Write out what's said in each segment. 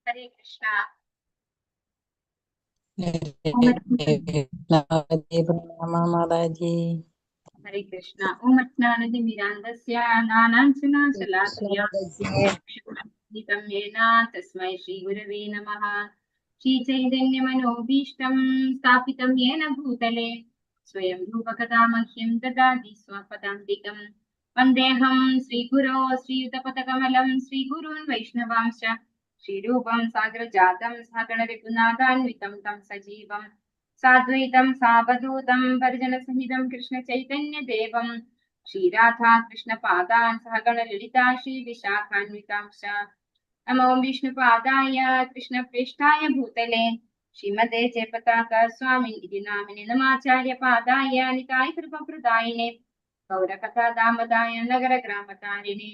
हरे कृष्णा। माताजी। हरे कृष्णा। ओम अज्ञानतिमिरान्धस्य ज्ञानाञ्जनशलाकया येन तस्मै श्रीगुरवे नमः। श्रीचैतन्यमनोभीष्टं स्थापितं येन भूतले स्वयं रूपकथा मह्यं ददाति स्वपदान्तिकं। वन्देऽहं श्रीगुरो श्रीयुतपदकमलं श्रीगुरून् वैष्णवांश्च श्रीरूपं साग्रजातं सहगणरघुनाथान्वितं तं सजीवम् साद्वैतं सावधूतं परिजनसहितं कृष्णचैतन्यदेवं श्रीराधा कृष्णपादान् सहगणललिता श्रीविशाखान्वितांश्च। नमो विष्णुपादाय कृष्णप्रेष्ठाय भूतले श्रीमते जयपताका स्वामिनिधि नामिने नमाचार्यपादाय निताय कृपाप्रदायिने गौरकथादामदाय नगरग्रामतारिणे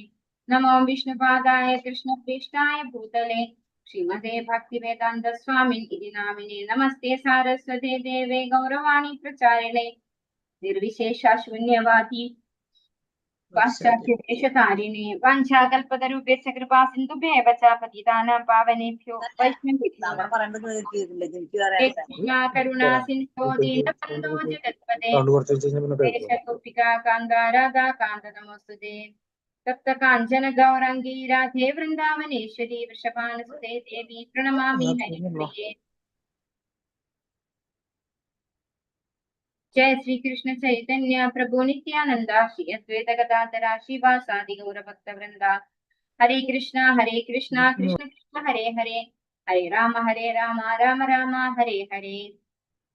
नमो विष्णुपादाय कृष्णप्रेष्ठाय भूतले श्रीमते भक्तिवेदान्त स्वामिनिधि नामिने नमस्ते सारस्वते देवे गौरवाणी प्रचारिणे निर्विशेष शून्यवादी पाश्चात्यदेशतारिणे वाञ्छाकल्पतरुभ्यश्च कृपा सिन्धुभ्येव च पतितानां पावनेभ्यो वैष्णवेभ्यो करुणा सिन्धो दीनबन्धो जगत्पते देशगोपिका कान्ता राधा कान्त नमोऽस्तुते तप्त काञ्चन गौरङ्गी राधे वृन्दावनेश्वरी वृषभानुसुते देवी प्रणमामि हरिप्रिये। जय श्री कृष्ण चैतन्य प्रभु नित्यानंद श्री अद्वैत गदाधर श्रीवासादि गौर भक्त वृंदा। हरे कृष्णा कृष्ण कृष्ण हरे हरे हरे राम राम राम हरे हरे।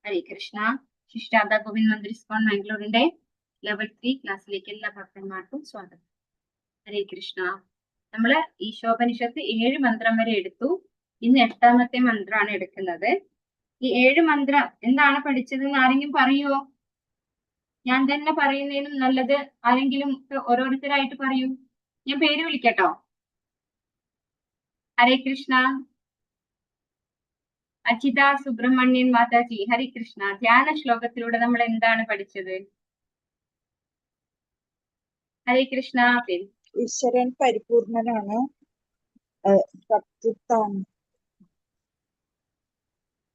ഹരേ കൃഷ്ണ. ശിഷ്ടാദ ഗോവിന്ദ് മന്ദിർ ഇസ്കോൺ മാംഗ്ലൂരിന്റെ ലെവൽ 3 ക്ലാസ്സിലേക്ക് എല്ലാ ഭക്തന്മാർക്കും സ്വാഗതം. ഹരേ കൃഷ്ണ. നമ്മള് ഈശോപനിഷത്ത് 7 മന്ത്രം വരെ എടുത്തു. ഇന്ന് 8ാമത്തെ മന്ത്രമാണ് എടുക്കുന്നത്. ഈ 7 മന്ത്രം എന്താണ് പഠിച്ചതെന്ന് ആരെങ്കിലും പറയുമോ? ഞാൻ തന്നെ പറയുന്നതിനും നല്ലത് ആരെങ്കിലും ഓരോരുത്തരായിട്ട് പറയൂ. ഞാൻ പേര് വിളിക്കട്ടോ. ഹരേ കൃഷ്ണ. അജിത സുബ്രഹ്മണ്യൻ മാതാജി ഹരേ കൃഷ്ണ. ധ്യാന ശ്ലോകത്തിലൂടെ നമ്മൾ എന്താണ് പഠിച്ചത്? ഹരേ കൃഷ്ണ. ഈശ്വരൻ പരിപൂർണനാണ്.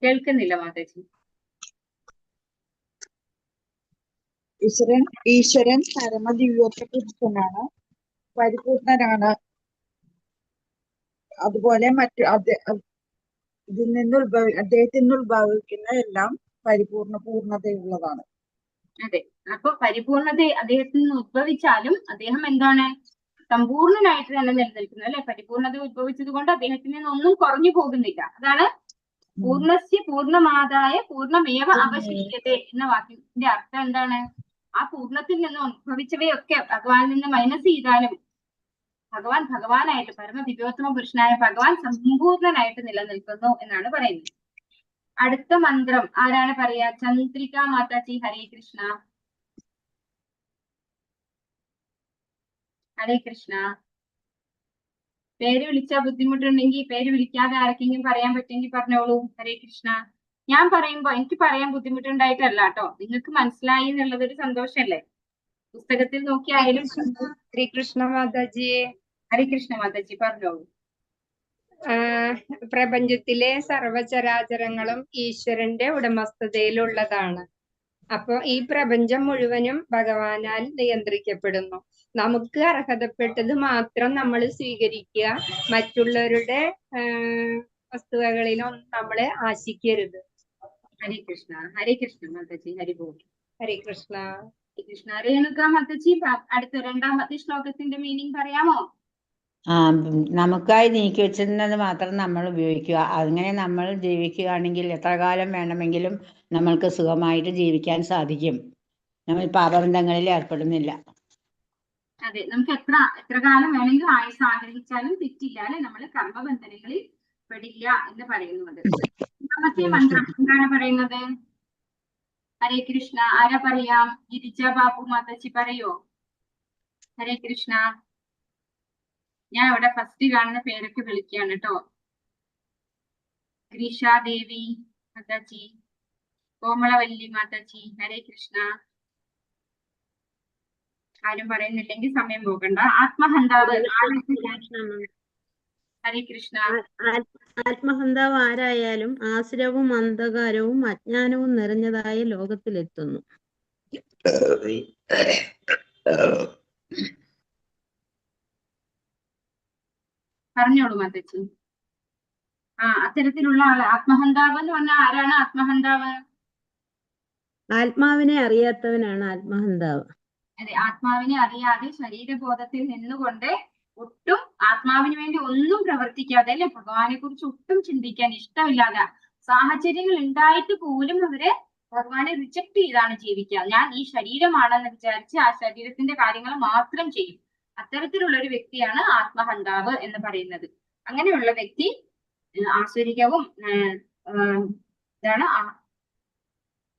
കേൾക്കുന്നില്ല മാതാജി. ഈശ്വരൻ പരമദിവ്യോത്തനാണ്, പരിപൂർണനാണ്. അതുപോലെ അദ്ദേഹത്തിൽ നിന്ന് ഉത്ഭവിക്കുന്ന എല്ലാം പൂർണ്ണതയുള്ളതാണ്. അതെ. അപ്പൊ പരിപൂർണത അദ്ദേഹത്തിൽ നിന്ന് ഉദ്ഭവിച്ചാലും അദ്ദേഹം എന്താണ്? സമ്പൂർണനായിട്ട് തന്നെ നിലനിൽക്കുന്നത് അല്ലെ. പരിപൂർണത ഉദ്ഭവിച്ചത് കൊണ്ട് അദ്ദേഹത്തിൽ നിന്ന് ഒന്നും കുറഞ്ഞു പോകുന്നില്ല. അതാണ് പൂർണ്ണസ്യ പൂർണ്ണമാതായ പൂർണ്ണമേവ അവശിഷ്യത്തെ എന്ന വാക്കിന്റെ അർത്ഥം എന്താണ്? ആ പൂർണ്ണത്തിൽ നിന്ന് ഉദ്ഭവിച്ചവയൊക്കെ ഭഗവാനിൽ നിന്ന് മൈനസ് ചെയ്താലും ഭഗവാനായിട്ട് പരമദിവ്യോത്തമ പുരുഷനായ ഭഗവാൻ സമ്പൂർണനായിട്ട് നിലനിൽക്കുന്നു എന്നാണ് പറയുന്നത്. അടുത്ത മന്ത്രം ആരാണ് പറയാ? ചന്ദ്രിക മാതാജി ഹരേ കൃഷ്ണ. ഹരേ കൃഷ്ണ. പേര് വിളിച്ചാൽ ബുദ്ധിമുട്ടുണ്ടെങ്കിൽ പേര് വിളിക്കാതെ ആർക്കെങ്കിലും പറയാൻ പറ്റുമെങ്കിൽ പറഞ്ഞോളൂ. ഹരേ കൃഷ്ണ. ഞാൻ പറയുമ്പോ എനിക്ക് പറയാൻ ബുദ്ധിമുട്ടുണ്ടായിട്ടല്ല കേട്ടോ, നിങ്ങൾക്ക് മനസ്സിലായി എന്നുള്ളതൊരു സന്തോഷല്ലേ. പുസ്തകത്തിൽ നോക്കിയായാലും. ശ്രീകൃഷ്ണ മാതാജി. ഹരേ കൃഷ്ണ മാതാജി പറഞ്ഞോളൂ. പ്രപഞ്ചത്തിലെ സർവചരാചരങ്ങളും ഈശ്വരന്റെ ഉടമസ്ഥതയിലുള്ളതാണ്. അപ്പൊ ഈ പ്രപഞ്ചം മുഴുവനും ഭഗവാനാൽ നിയന്ത്രിക്കപ്പെടുന്നു. നമുക്ക് അർഹതപ്പെട്ടത് മാത്രം നമ്മൾ സ്വീകരിക്കുക, മറ്റുള്ളവരുടെ വസ്തുവകളിലൊന്നും നമ്മളെ ആശിക്കരുത്. ഹരേ കൃഷ്ണ മാതാജി. ഹരിബോൾ. ഹരേ കൃഷ്ണ. കൃഷ്ണ. രേണുക മാതാജി അടുത്ത 2ാമത്തെ ശ്ലോകത്തിന്റെ മീനിങ് പറയാമോ? നമുക്കായി നീക്കി വെച്ചിരുന്നത് മാത്രം നമ്മൾ ഉപയോഗിക്കുക. അങ്ങനെ നമ്മൾ ജീവിക്കുകയാണെങ്കിൽ എത്ര കാലം വേണമെങ്കിലും നമ്മൾക്ക് സുഖമായിട്ട് ജീവിക്കാൻ സാധിക്കും. നമ്മൾ പാപബന്ധങ്ങളിൽ ഏർപ്പെടുന്നില്ല. അതെ, നമുക്ക് എത്ര കാലം വേണമെങ്കിലും ആയുസ് ആഗ്രഹിച്ചാലും തെറ്റില്ല അല്ലെ. നമ്മൾ കർമ്മബന്ധനങ്ങളിൽ പെടില്ല എന്ന് പറയുന്നത്. 2ാമത്തെ മന്ത്രം എന്താണ് പറയുന്നത്? ഹരേ കൃഷ്ണ. ആരാ പറയാം? ഗിരിജ ബാബു മാതാജി പറയോ? ഹരേ കൃഷ്ണ. ഞാൻ ഇവിടെ ഫസ്റ്റ് കാണുന്ന പേരൊക്കെ വിളിക്കുകയാണ് കേട്ടോ. ഗ്രീഷാദേവി മാതാജി, കോമളവല്ലി മാതാജി. ഹരേ കൃഷ്ണ. ആരും പറയുന്നില്ലെങ്കിൽ സമയം പോകണ്ട. ആത്മഹന്താവ് ഹരേ കൃഷ്ണ. ആത്മഹന്താവ് ആരായാലും ആസുരവും അന്ധകാരവും അജ്ഞാനവും നിറഞ്ഞതായ ലോകത്തിലെത്തുന്നു. പറഞ്ഞോളൂ മാതച്ചി. അത്തരത്തിലുള്ള ആള് ആത്മഹന്താവ് എന്ന് പറഞ്ഞാൽ ആരാണ് ആത്മഹന്താവ്? ആത്മാവിനെ അറിയാത്തവനാണ് ആത്മഹന്താവ്. അതെ, ആത്മാവിനെ അറിയാതെ ശരീരബോധത്തിൽ നിന്നുകൊണ്ട് ഒട്ടും ആത്മാവിന് വേണ്ടി ഒന്നും പ്രവർത്തിക്കാതെ, അല്ലെ, ഭഗവാനെ കുറിച്ച് ഒട്ടും ചിന്തിക്കാൻ ഇഷ്ടമില്ലാതെ, സാഹചര്യങ്ങൾ ഉണ്ടായിട്ട് പോലും അവര് ഭഗവാനെ റിജക്ട് ചെയ്താണ് ജീവിക്കുക. ഞാൻ ഈ ശരീരമാണെന്ന് വിചാരിച്ച് ആ ശരീരത്തിന്റെ കാര്യങ്ങൾ മാത്രം ചെയ്യും. അത്തരത്തിലുള്ള ഒരു വ്യക്തിയാണ് ആത്മഹന്താവ് എന്ന് പറയുന്നത്. അങ്ങനെയുള്ള വ്യക്തി ആസുരികവും ഇതാണ്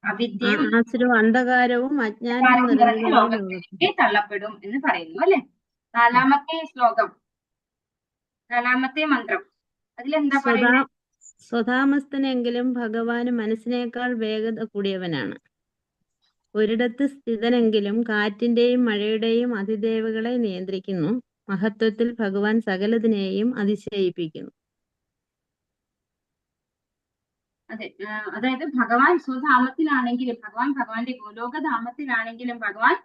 അവിദ്യയും ആസുരവും അന്ധകാരവും അജ്ഞാനവും നിറഞ്ഞതായ ലോകത്തിലേക്ക് തള്ളപ്പെടും എന്ന് പറയുന്നു, അല്ലെ. 4-ാമത്തെ ശ്ലോകം, 4-ാമത്തെ മന്ത്രം, അതിലെന്താ പറയുന്നത്? സ്വതാമസ്ഥനെങ്കിലും ഭഗവാന് മനസ്സിനേക്കാൾ വേഗത കൂടിയവനാണ്. ഒരിടത്ത് സ്ഥിതനെങ്കിലും കാറ്റിന്റെയും മഴയുടെയും അതിദേവകളെ നിയന്ത്രിക്കുന്നു. മഹത്വത്തിൽ ഭഗവാൻ സകലതിനെയും അതിശയിപ്പിക്കുന്നു. അതെ, അതായത് ഭഗവാൻ സ്വധാമത്തിലാണെങ്കിലും, ഭഗവാന്റെ ഗോലോകധാമത്തിലാണെങ്കിലും ഭഗവാൻ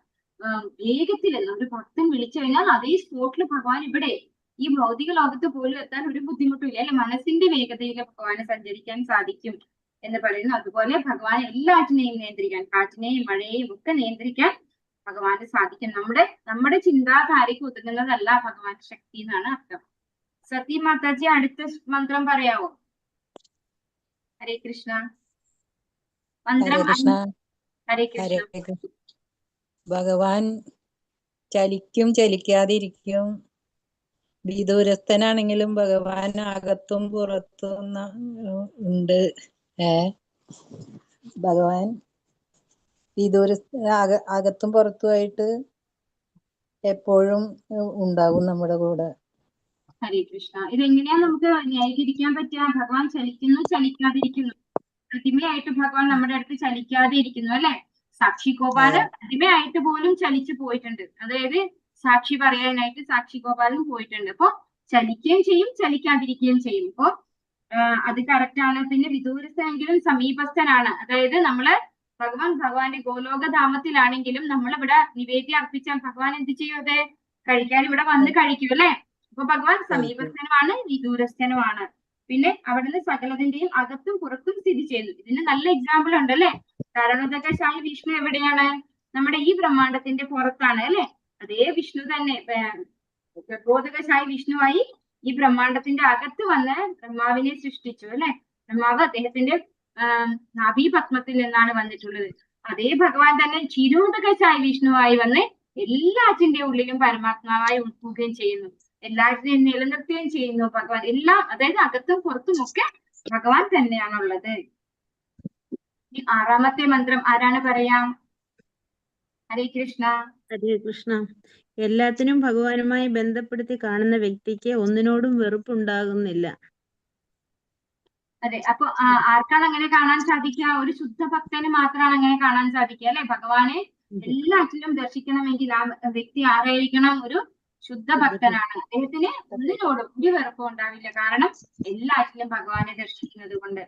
വേഗത്തിലല്ല. ഒരു ഭക്തൻ വിളിച്ചു കഴിഞ്ഞാൽ അതേ സ്പോട്ടിൽ ഭഗവാൻ ഇവിടെ ഈ ഭൗതിക ലോകത്ത് പോലും എത്താൻ ഒരു ബുദ്ധിമുട്ടില്ല, അല്ലെ. മനസ്സിന്റെ വേഗതയിൽ ഭഗവാന് സഞ്ചരിക്കാൻ സാധിക്കും എന്ന് പറയുന്നു. അതുപോലെ ഭഗവാൻ എല്ലാറ്റിനെയും നിയന്ത്രിക്കാൻ, കാറ്റിനെയും മഴയെയും ഒക്കെ നിയന്ത്രിക്കാൻ ഭഗവാന് സാധിക്കും. നമ്മുടെ ചിന്താധാരയ്ക്ക് ഒതുങ്ങുന്നതല്ല ഭഗവാന്റെ ശക്തി എന്നാണ് അർത്ഥം. സതി മാതാജി, അടുത്ത മന്ത്രം പറയാവോ? ഹരേ കൃഷ്ണ. മന്ത്രം ഹരേ കൃഷ്ണ. ഭഗവാൻ ചലിക്കും ചലിക്കാതിരിക്കും. വിദൂരസ്ഥനാണെങ്കിലും ഭഗവാൻ അകത്തും പുറത്തും ഉണ്ട്. ഭഗവാൻ അകത്തും പുറത്തുമായിട്ട് എപ്പോഴും ഉണ്ടാകും നമ്മുടെ കൂടെ. ഹരേ കൃഷ്ണ. ഇതെങ്ങനെയാ നമുക്ക് ന്യായീകരിക്കാൻ പറ്റുക? ഭഗവാൻ ചലിക്കുന്നു, ചലിക്കാതിരിക്കുന്നു. പ്രതിമയായിട്ട് ഭഗവാൻ നമ്മുടെ അടുത്ത് ചലിക്കാതെ ഇരിക്കുന്നു, അല്ലെ. സാക്ഷി ഗോപാലൻ പ്രതിമയായിട്ട് പോലും ചലിച്ചു പോയിട്ടുണ്ട്. അതായത് സാക്ഷി പറയാനായിട്ട് സാക്ഷി ഗോപാലൻ പോയിട്ടുണ്ട്. അപ്പൊ ചലിക്കുകയും ചെയ്യും, ചലിക്കാതിരിക്കുകയും ചെയ്യും. അപ്പൊ അത് കറക്റ്റ് ആണ്. പിന്നെ വിദൂരസ്ഥനെങ്കിലും സമീപസ്ഥനാണ്. അതായത് ഭഗവാന്റെ ഗോലോകധാമത്തിലാണെങ്കിലും നമ്മളിവിടെ നിവേദ്യം അർപ്പിച്ചാൽ ഭഗവാൻ എന്ത് ചെയ്യും? അത് കഴിക്കാൻ ഇവിടെ വന്ന് കഴിക്കും, അല്ലെ. അപ്പൊ ഭഗവാൻ സമീപസ്ഥനുമാണ്, വിദൂരസ്ഥനുമാണ്. പിന്നെ അവിടുന്ന് സകലതിന്റെയും അകത്തും പുറത്തും സ്ഥിതി ചെയ്യുന്നു. ഇതിന് നല്ല എക്സാമ്പിൾ ഉണ്ട്, അല്ലെ. കാരണോദകശായി വിഷ്ണു എവിടെയാണ്? നമ്മുടെ ഈ ബ്രഹ്മാണ്ടത്തിന്റെ പുറത്താണ്, അല്ലെ. അതേ വിഷ്ണു തന്നെ ഗർഭോദകശായി വിഷ്ണുവായി ഈ ബ്രഹ്മാണ്ടത്തിന്റെ അകത്ത് വന്ന് ബ്രഹ്മാവിനെ സൃഷ്ടിച്ചു, അല്ലെ. ബ്രഹ്മാവ് അദ്ദേഹത്തിന്റെ നാഭീപത്മത്തിൽ നിന്നാണ് വന്നിട്ടുള്ളത്. അതേ ഭഗവാൻ തന്നെ ക്ഷീരോദകശായി വിഷ്ണുവായി വന്ന് എല്ലാറ്റിന്റെ ഉള്ളിലും പരമാത്മാവായി ഉൾക്കുകയും ചെയ്യുന്നു. എല്ലാറ്റിനെയും നിലനിർത്തുകയും ചെയ്യുന്നു ഭഗവാൻ. എല്ലാം, അതായത് അകത്തും പുറത്തും ഒക്കെ ഭഗവാൻ തന്നെയാണുള്ളത്. ഈ 6-ാമത്തെ മന്ത്രം ആരാണ് പറയാം? ഹരേ കൃഷ്ണ. ഹരേ കൃഷ്ണ. എല്ലാത്തിനും ഭഗവാനുമായി ബന്ധപ്പെടുത്തി കാണുന്ന വ്യക്തിക്ക് ഒന്നിനോടും വെറുപ്പുണ്ടാകുന്നില്ല. അതെ, അപ്പൊ ആർക്കാണ് അങ്ങനെ കാണാൻ സാധിക്കുക? ഒരു ശുദ്ധ ഭക്തന് മാത്രമാണ് അങ്ങനെ കാണാൻ സാധിക്കുക, അല്ലെ. ഭഗവാനെ എല്ലാറ്റിലും ദർശിക്കണമെങ്കിൽ ആ വ്യക്തി ആരായിരിക്കണം? ഒരു ശുദ്ധ ഭക്തനാണ്. അദ്ദേഹത്തിന് ഒന്നിനോടും ഒരു വെറുപ്പും ഉണ്ടാവില്ല. കാരണം എല്ലാറ്റിലും ഭഗവാനെ ദർശിക്കുന്നത് കൊണ്ട്.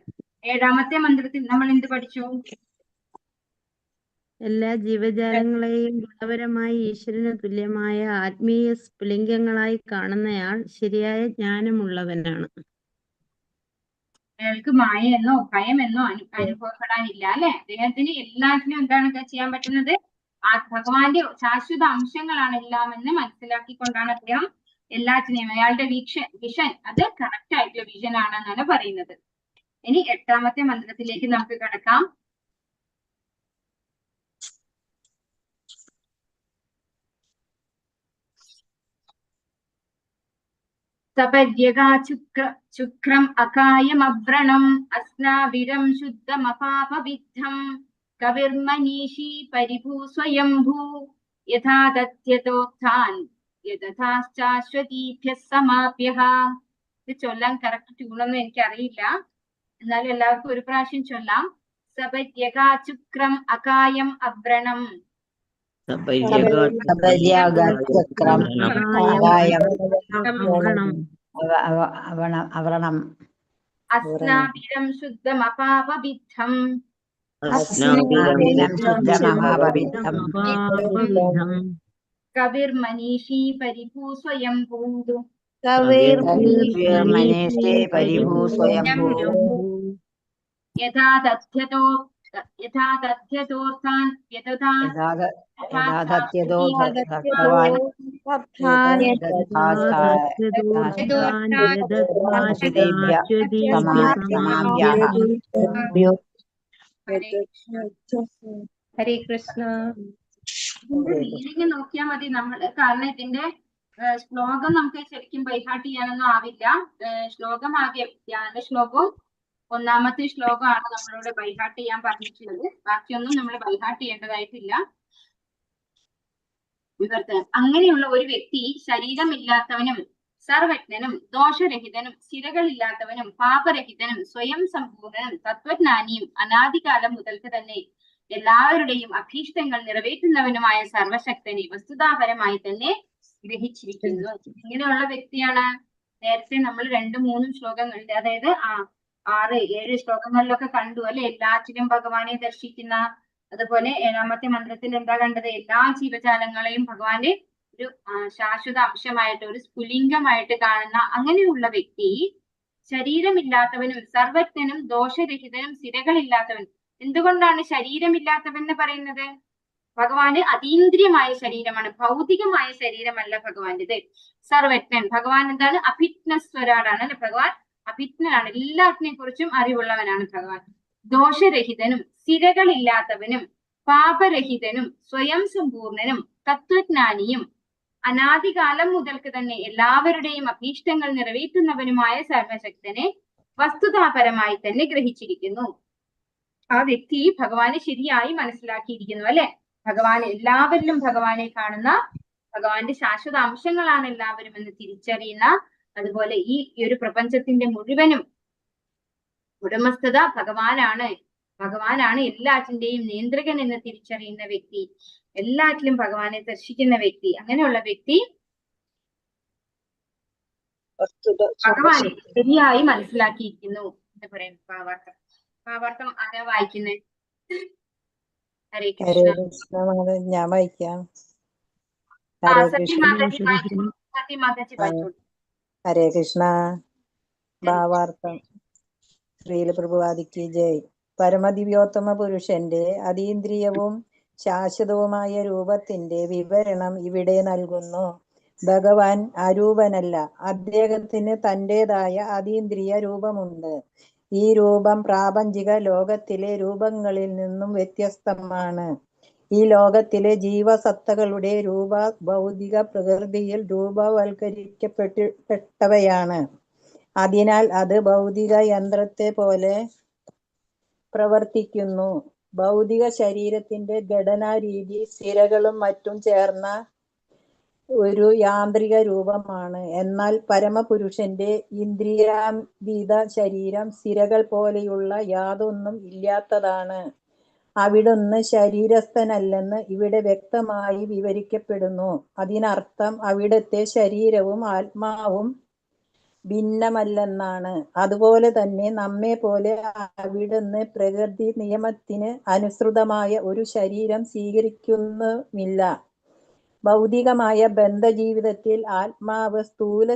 7-ാമത്തെ മന്ത്രത്തിൽ നമ്മൾ എന്ത് പഠിച്ചു? എല്ലാ ജീവജാലങ്ങളെയും ഗുണപരമായി ഈശ്വരന് തുല്യമായ ആത്മീയ സ്ഫുലിംഗങ്ങളായി കാണുന്നയാൾ ശരിയായ ജ്ഞാനമുള്ളവനാണ്. അയാൾക്ക് മായയെന്നോ ഭയമെന്നോ അനുഭവപ്പെടാനില്ല, അല്ലെ. അദ്ദേഹത്തിന് എല്ലാറ്റിനും എന്താണ് ചെയ്യാൻ പറ്റുന്നത്? ഭഗവാന്റെ ശാശ്വത അംശങ്ങളാണ് എല്ലാം എന്ന് മനസ്സിലാക്കിക്കൊണ്ടാണ് അദ്ദേഹം എല്ലാറ്റിനെയും, അയാളുടെ വിഷൻ അത് കറക്റ്റ് ആയിട്ടുള്ള വിഷൻ ആണെന്നാണ് പറയുന്നത്. ഇനി 8-ാമത്തെ മന്ത്രത്തിലേക്ക് നമുക്ക് കടക്കാം. ശുക്രം അകായമവ്രണം അസ്നാവിരം ശുദ്ധമപാപവിദ്ധം കവിർമനീഷി പരിഭൂ സ്വയംഭൂ യഥാ തത്യതോത്ഥാൻ യഥാശ്ചാശ്വതീഭ്യഃ സമാപ്യഃ. ഇത് ചൊല്ലാൻ കറക്റ്റ് ട്യൂണൊന്നും എനിക്കറിയില്ല, എന്നാലും എല്ലാവർക്കും ഒരു പ്രാവശ്യം ചൊല്ലാം. സപര്യകാചുക്രം അകായം അവ്രണം അവരണം അസ്നാവിരം ശുദ്ധമപാപവിദ്ധം അസ്നാവിധം ശുദ്ധമഹാപവിദ്ധം മഹാപവിദ്ധം കവിർമനീഷീ പരിഭൂ സ്വയംഭൂ മനേഷേ പരിഭൂ സ്വയംഭൂ യഥാ തഥ്യതോർത്ഥാൻ യഥാതഥ്യതോ ഭഗവാൻ ഹരേ കൃഷ്ണ. മീനിങ് നോക്കിയാൽ മതി നമ്മൾ, കാരണം ഇതിന്റെ ശ്ലോകം നമുക്ക് ശരിക്കും ബൈഹാർട്ട് ചെയ്യാനൊന്നും ആവില്ല. ശ്ലോകം ആകെ ധ്യാന ശ്ലോകവും ഒന്നാമത്തെ ശ്ലോകമാണ് നമ്മളോട് ബൈഹാർട്ട് ചെയ്യാൻ പറഞ്ഞിട്ടുള്ളത്. ബാക്കിയൊന്നും നമ്മൾ ബൈഹാർട്ട് ചെയ്യേണ്ടതായിട്ടില്ല. അങ്ങനെയുള്ള ഒരു വ്യക്തി ശരീരമില്ലാത്തവനും സർവജ്ഞനും ദോഷരഹിതനും സ്ഥിരകളില്ലാത്തവനും പാപരഹിതനും സ്വയം സമ്പൂർണനും തത്വജ്ഞാനിയും അനാദികാലം മുതൽക്ക് തന്നെ എല്ലാവരുടെയും അഭീഷ്ടങ്ങൾ നിറവേറ്റുന്നവനുമായ സർവശക്തനെ വസ്തുതാപരമായി തന്നെ ഗ്രഹിച്ചിരിക്കുന്നു. ഇങ്ങനെയുള്ള വ്യക്തിയാണ് നേരത്തെ നമ്മൾ 2-3 ശ്ലോകങ്ങളിൽ, അതായത് 6-7 ശ്ലോകങ്ങളിലൊക്കെ കണ്ടു അല്ലെ, എല്ലാറ്റിലും ഭഗവാനെ ദർശിക്കുന്ന. അതുപോലെ 7ാമത്തെ മന്ത്രത്തിൽ എന്താ കണ്ടത്? എല്ലാ ജീവജാലങ്ങളെയും ഭഗവാന്റെ ഒരു ശാശ്വത അംശമായിട്ട്, ഒരു സ്ഫുലിംഗമായിട്ട് കാണുന്ന അങ്ങനെയുള്ള വ്യക്തി ശരീരമില്ലാത്തവനും സർവജ്ഞനും ദോഷരഹിതനും സ്ഥിരകളില്ലാത്തവനും. എന്തുകൊണ്ടാണ് ശരീരമില്ലാത്തവൻ എന്ന് പറയുന്നത്? ഭഗവാന് അതീന്ദ്രിയമായ ശരീരമാണ്, ഭൗതികമായ ശരീരമല്ല ഭഗവാന്റേത്. സർവജ്ഞൻ, ഭഗവാൻ എന്താണ്? അഭിജ്ഞസ്വരാടാണ് അല്ലെ, ഭഗവാൻ അഭിജ്ഞനാണ്, എല്ലാത്തിനെ കുറിച്ചും അറിവുള്ളവനാണ് ഭഗവാൻ. ദോഷരഹിതനും സ്ഥിരകളില്ലാത്തവനും പാപരഹിതനും സ്വയം സമ്പൂർണനും തത്വജ്ഞാനിയും അനാദികാലം മുതൽക്ക് തന്നെ എല്ലാവരുടെയും അഭീഷ്ടങ്ങൾ നിറവേറ്റുന്നവനുമായ സർവശക്തനെ വസ്തുതാപരമായി തന്നെ ഗ്രഹിച്ചിരിക്കുന്നു. ആ വ്യക്തി ഭഗവാനെ ശരിയായി മനസ്സിലാക്കിയിരിക്കുന്നു അല്ലെ. ഭഗവാൻ എല്ലാവരിലും ഭഗവാനെ കാണുന്ന, ഭഗവാന്റെ ശാശ്വത അംശങ്ങളാണ് എല്ലാവരും എന്ന് തിരിച്ചറിയുന്ന, അതുപോലെ ഈ ഒരു പ്രപഞ്ചത്തിന്റെ മുഴുവനും ഉടമസ്ഥത ഭഗവാനാണ് എല്ലാറ്റിന്റെയും നിയന്ത്രകൻ എന്ന് തിരിച്ചറിയുന്ന വ്യക്തി, എല്ലാറ്റിലും ഭഗവാനെ ദർശിക്കുന്ന വ്യക്തി, അങ്ങനെയുള്ള വ്യക്തി ഭഗവാനെ ശരിയായി മനസ്സിലാക്കിയിരിക്കുന്നു എന്ന് പറയുന്നു. ഭാവാർത്ഥം ആരാ വായിക്കുന്നത്? ഹരേ കൃഷ്ണ. ഞാൻ വായിക്കാം. സത്യമാതാജി വായിച്ചോളൂ. ഹരേ കൃഷ്ണ. ഭാവാർത്ഥം. ശ്രീല പ്രഭുവാദിക്ക് ജയ്. പരമദിവ്യോത്തമ പുരുഷന്റെ അതീന്ദ്രിയവും ശാശ്വതവുമായ രൂപത്തിന്റെ വിവരണം ഇവിടെ നൽകുന്നു. ഭഗവാൻ അരൂപനല്ല, അദ്ദേഹത്തിന് തന്റേതായ അതീന്ദ്രിയ രൂപമുണ്ട്. ഈ രൂപം പ്രാപഞ്ചിക ലോകത്തിലെ രൂപങ്ങളിൽ നിന്നും വ്യത്യസ്തമാണ്. ഈ ലോകത്തിലെ ജീവസത്തകളുടെ രൂപ ഭൗതിക പ്രകൃതിയിൽ രൂപവൽക്കരിക്കപ്പെട്ടവയാണ്. അതിനാൽ അത് ഭൗതിക യന്ത്രത്തെ പോലെ പ്രവർത്തിക്കുന്നു. ഭൗതിക ശരീരത്തിന്റെ ഘടനാരീതി സിരകളും മറ്റും ചേർന്ന ഒരു യാന്ത്രിക രൂപമാണ്. എന്നാൽ പരമപുരുഷന്റെ ഇന്ദ്രിയാതീത ശരീരം സിരകൾ പോലെയുള്ള യാതൊന്നും ഇല്ലാത്തതാണ്. അവിടുന്ന് ശരീരസ്ഥനല്ലെന്ന് ഇവിടെ വ്യക്തമായി വിവരിക്കപ്പെടുന്നു. അതിനർത്ഥം അവിടുത്തെ ശരീരവും ആത്മാവും ഭിന്നമല്ലെന്നാണ്. അതുപോലെ തന്നെ നമ്മെ പോലെ അവിടുന്ന് പ്രകൃതി നിയമത്തിന് അനുസൃതമായ ഒരു ശരീരം സ്വീകരിക്കുന്നുമില്ല. ഭൗതികമായ ബന്ധജീവിതത്തിൽ ആത്മാവ് സ്ഥൂല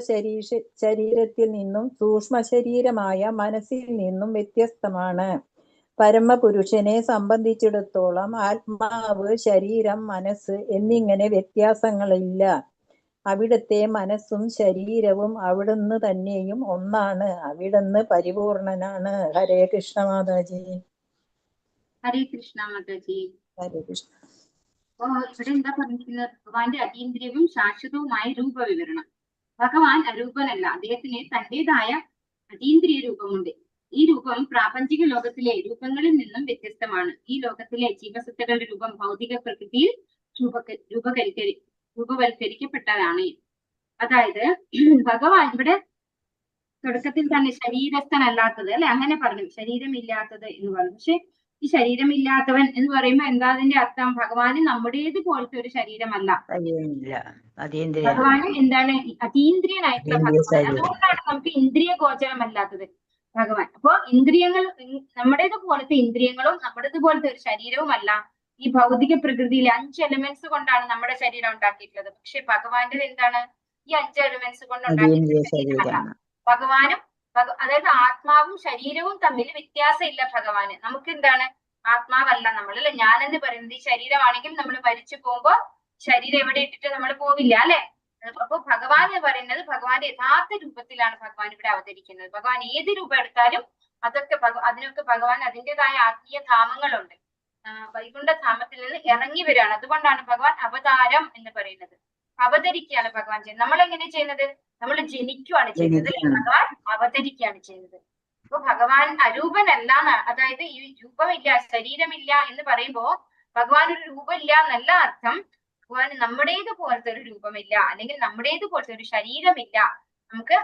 ശരീരത്തിൽ നിന്നും സൂക്ഷ്മ ശരീരമായ മനസ്സിൽ നിന്നും വ്യത്യസ്തമാണ്. പരമപുരുഷനെ സംബന്ധിച്ചിടത്തോളം ആത്മാവ്, ശരീരം, മനസ്സ് എന്നിങ്ങനെ വ്യത്യാസങ്ങളില്ല. അവിടുത്തെ മനസ്സും ശരീരവും അവിടുന്ന് തന്നെയും ഒന്നാണ്. അവിടുന്ന് പരിപൂർണനാണ്. ഹരേ കൃഷ്ണ മാതാജി. ഹരേ കൃഷ്ണ മാതാജി. ഹരേ കൃഷ്ണ. ഇവിടെ എന്താ പറഞ്ഞിരിക്കുന്നത്? ഭഗവാന്റെ അതീന്ദ്രിയവും ശാശ്വതവുമായ രൂപവിവരണം. ഭഗവാൻ അരൂപനല്ല, അദ്ദേഹത്തിന് തന്റേതായ അതീന്ദ്രിയ രൂപമുണ്ട്. ഈ രൂപം പ്രാപഞ്ചിക ലോകത്തിലെ രൂപങ്ങളിൽ നിന്നും വ്യത്യസ്തമാണ്. ഈ ലോകത്തിലെ ജീവസത്തകളുടെ രൂപം ഭൗതിക പ്രകൃതിയിൽ രൂപവൽക്കരിക്കപ്പെട്ടതാണ്. അതായത് ഭഗവാൻ ഇവിടെ തുടക്കത്തിൽ തന്നെ ശരീരസ്ഥനല്ലാത്തത് അല്ലെ, അങ്ങനെ പറഞ്ഞു, ശരീരമില്ലാത്തത് എന്ന് പറഞ്ഞു. പക്ഷെ ഈ ശരീരമില്ലാത്തവൻ എന്ന് പറയുമ്പോൾ എന്താ അതിന്റെ അർത്ഥം? ഭഗവാന് നമ്മുടേത് പോലത്തെ ഒരു ശരീരമല്ല. കഴിയുന്നില്ല. അതീന്ദ്രിയ ഭഗവാന് എന്താണ്? അതീന്ദ്രിയനായിട്ടുള്ള അതീന്ദ്രിയ ഭഗവാൻ. ശരീരം. അതുകൊണ്ടാണ് നമുക്ക് ഇന്ദ്രിയ ഗോചരമല്ലാത്തത് ഭഗവാൻ. അപ്പോ ഇന്ദ്രിയങ്ങൾ നമ്മുടേത് പോലത്തെ ഇന്ദ്രിയങ്ങളും നമ്മുടേത് പോലത്തെ ഒരു ശരീരവുമല്ല. ഈ ഭൗതിക പ്രകൃതിയിലെ 5 എലിമെന്റ്സ് കൊണ്ടാണ് നമ്മുടെ ശരീരം ഉണ്ടാക്കിയിട്ടുള്ളത്. പക്ഷെ ഭഗവാന്റെ എന്താണ്? ഈ 5 എലിമെന്റ്സ് കൊണ്ട് ഉണ്ടാക്കിയിട്ടുള്ള അതീന്ദ്രിയ ശരീരമല്ല. ശരീരമാണ്. ഭഗവാനും അതായത് ആത്മാവും ശരീരവും തമ്മിൽ വ്യത്യാസമില്ല ഭഗവാന്. നമുക്ക് എന്താണ്? ആത്മാവല്ല നമ്മൾ, അല്ലെ? ഞാനെന്ന് പറയുന്നത് ഈ ശരീരമാണെങ്കിൽ നമ്മൾ മരിച്ചു പോകുമ്പോ ശരീരം എവിടെ ഇട്ടിട്ട് നമ്മൾ പോവില്ല, അല്ലെ? അപ്പൊ ഭഗവാൻ എന്ന് പറയുന്നത് ഭഗവാന്റെ യഥാർത്ഥ രൂപത്തിലാണ് ഭഗവാൻ ഇവിടെ അവതരിക്കുന്നത്. ഭഗവാൻ ഏത് രൂപം എടുത്താലും അതിനൊക്കെ ഭഗവാൻ അതിൻ്റെതായ ആത്മീയ ധാമങ്ങളുണ്ട്. വൈകുണ്ഠധാമത്തിൽ നിന്ന് ഇറങ്ങി വരികയാണ്. അതുകൊണ്ടാണ് ഭഗവാൻ അവതാരം എന്ന് പറയുന്നത്. അവതരിക്കുകയാണ് ഭഗവാൻ ചെയ്യുന്നത്. നമ്മൾ എങ്ങനെ ചെയ്യുന്നത്? നമ്മൾ ജനിക്കുകയാണ് ചെയ്യുന്നത്, അല്ലെ? ഭഗവാൻ അവതരിക്കുകയാണ് ചെയ്യുന്നത്. അപ്പൊ ഭഗവാൻ അരൂപനല്ല, അതായത് ഈ രൂപമില്ല, ശരീരമില്ല എന്ന് പറയുമ്പോ ഭഗവാൻ ഒരു രൂപമില്ല എന്നല്ല അർത്ഥം. ഭഗവാൻ നമ്മുടേത് പോലത്തെ ഒരു രൂപമില്ല, അല്ലെങ്കിൽ നമ്മുടേത് പോലത്തെ ഒരു ശരീരമില്ല. നമുക്ക്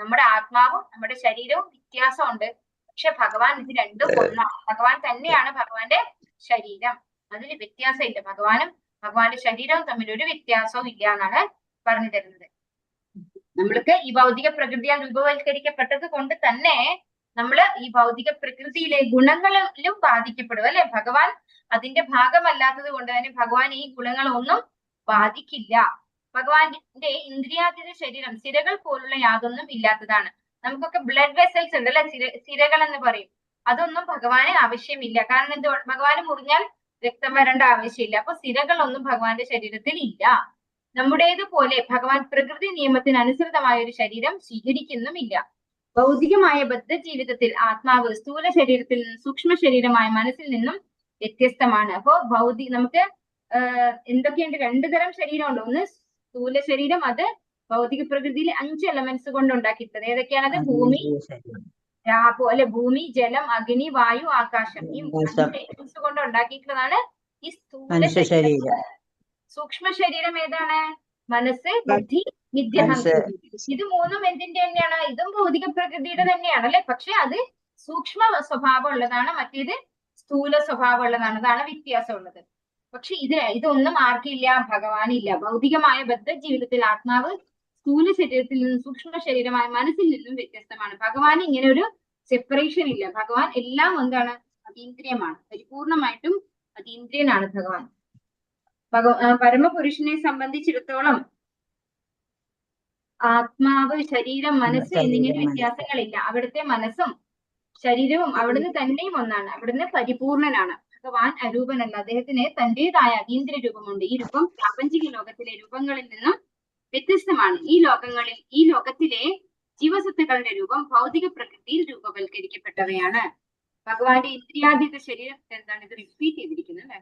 നമ്മുടെ ആത്മാവും നമ്മുടെ ശരീരവും വ്യത്യാസമുണ്ട്. പക്ഷെ ഭഗവാൻ ഇത് രണ്ടും ഒന്നാണ്. ഭഗവാൻ തന്നെയാണ് ഭഗവാന്റെ ശരീരം. അതിന് വ്യത്യാസമില്ല. ഭഗവാനും ഭഗവാന്റെ ശരീരവും തമ്മിൽ ഒരു വ്യത്യാസവും ഇല്ല എന്നാണ് പറഞ്ഞു തരുന്നത്. നമ്മൾക്ക് ഈ ഭൗതിക പ്രകൃതിയാൽ രൂപവൽക്കരിക്കപ്പെട്ടത് കൊണ്ട് തന്നെ നമ്മള് ഈ ഭൗതിക പ്രകൃതിയിലെ ഗുണങ്ങളിലും ബാധിക്കപ്പെടും, അല്ലെ? ഭഗവാൻ അതിന്റെ ഭാഗമല്ലാത്തത് കൊണ്ട് തന്നെ ഭഗവാൻ ഈ ഗുണങ്ങളൊന്നും ബാധിക്കില്ല. ഭഗവാന്റെ ഇന്ദ്രിയാതീത ശരീരം സിരകൾ പോലുള്ള യാതൊന്നും ഇല്ലാത്തതാണ്. നമുക്കൊക്കെ ബ്ലഡ് വെസൽസ് ഉണ്ട്, അല്ലെ? സിരകൾ എന്ന് പറയും. അതൊന്നും ഭഗവാന് ആവശ്യമില്ല. കാരണം എന്ത്? ഭഗവാന് മുറിഞ്ഞാൽ രക്തം വരേണ്ട ആവശ്യമില്ല. അപ്പൊ സിരകളൊന്നും ഭഗവാന്റെ ശരീരത്തിൽ ഇല്ല. നമ്മുടേതുപോലെ ഭഗവാൻ പ്രകൃതി നിയമത്തിന് അനുസൃതമായ ഒരു ശരീരം സ്വീകരിക്കുന്നുമില്ല. ഭൗതികമായ ബദ്ധ ജീവിതത്തിൽ ആത്മാവ് സ്ഥൂല ശരീരത്തിൽ നിന്നും സൂക്ഷ്മ ശരീരമായ മനസ്സിൽ നിന്നും വ്യത്യസ്തമാണ്. അപ്പോ നമുക്ക് എന്തൊക്കെയുണ്ട്? 2 തരം ശരീരമുണ്ട്. ഒന്ന് സ്ഥൂല ശരീരം, അത് ഭൗതിക പ്രകൃതിയിൽ 5 എലമെന്റ്സ് കൊണ്ട് ഉണ്ടാക്കിയിട്ടുള്ളത്. ഏതൊക്കെയാണത്? ഭൂമി, അല്ലെ? ഭൂമി, ജലം, അഗ്നി, വായു, ആകാശം. ഈ 5 എലമെന്റ്സ് കൊണ്ട് ഉണ്ടാക്കിയിട്ടുള്ളതാണ് ഈ സ്ഥൂല ശരീരം. സൂക്ഷ്മ ശരീരം ഏതാണ്? മനസ്സ്, ബുദ്ധി, വിദ്യാഹങ്കാരം. ഇത് മൂന്നും എന്തിന്റെ തന്നെയാണ്? ഇതും ഭൗതിക പ്രകൃതിയുടെ തന്നെയാണ്, അല്ലെ? പക്ഷെ അത് സൂക്ഷ്മ സ്വഭാവം ഉള്ളതാണ്, മറ്റേത് സ്ഥൂല സ്വഭാവം ഉള്ളതാണ്. അതാണ് വ്യത്യാസം ഉള്ളത്. പക്ഷെ ഇതൊന്നും ആർക്കില്ല? ഭഗവാനില്ല. ഭൗതികമായ ബദ്ധ ജീവിതത്തിൽ ആത്മാവ് സ്ഥൂല ശരീരത്തിൽ നിന്നും സൂക്ഷ്മ ശരീരമായ മനസ്സിൽ നിന്നും വ്യത്യസ്തമാണ്. ഭഗവാൻ ഇങ്ങനെ ഒരു സെപ്പറേഷൻ ഇല്ല. ഭഗവാൻ എല്ലാം എന്താണ്? അതീന്ദ്രിയമാണ്. പരിപൂർണമായിട്ടും അതീന്ദ്രിയനാണ് ഭഗവാൻ. പരമപുരുഷനെ സംബന്ധിച്ചിടത്തോളം ആത്മാവ്, ശരീരം, മനസ്സ് എന്നിങ്ങനെ വ്യത്യാസങ്ങളില്ല. അവിടുത്തെ മനസ്സും ശരീരവും അവിടുന്ന് തന്നെയും ഒന്നാണ്. അവിടുന്ന് പരിപൂർണനാണ്. ഭഗവാൻ അരൂപനല്ല. അദ്ദേഹത്തിന് തന്റേതായ അതീന്ദ്രിയ രൂപമുണ്ട്. ഈ രൂപം പ്രാപഞ്ചിക ലോകത്തിലെ രൂപങ്ങളിൽ നിന്നും വ്യത്യസ്തമാണ്. ഈ ലോകത്തിലെ ജീവസത്തുക്കളുടെ രൂപം ഭൗതിക പ്രകൃതിയിൽ രൂപവൽക്കരിക്കപ്പെട്ടവയാണ്. ഭഗവാന്റെ ഇന്ദ്രിയാതീത ശരീരം എന്താണ്? ഇത് റിപ്പീറ്റ് ചെയ്തിരിക്കുന്നത്, അല്ലെ?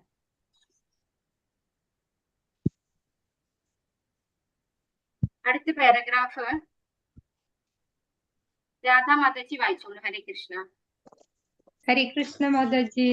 അടുത്ത പാരഗ്രാഫ് രാധാ മാതാജി വായിച്ചോളൂ. ഹരേ കൃഷ്ണ. ഹരേ കൃഷ്ണ മാതാജി.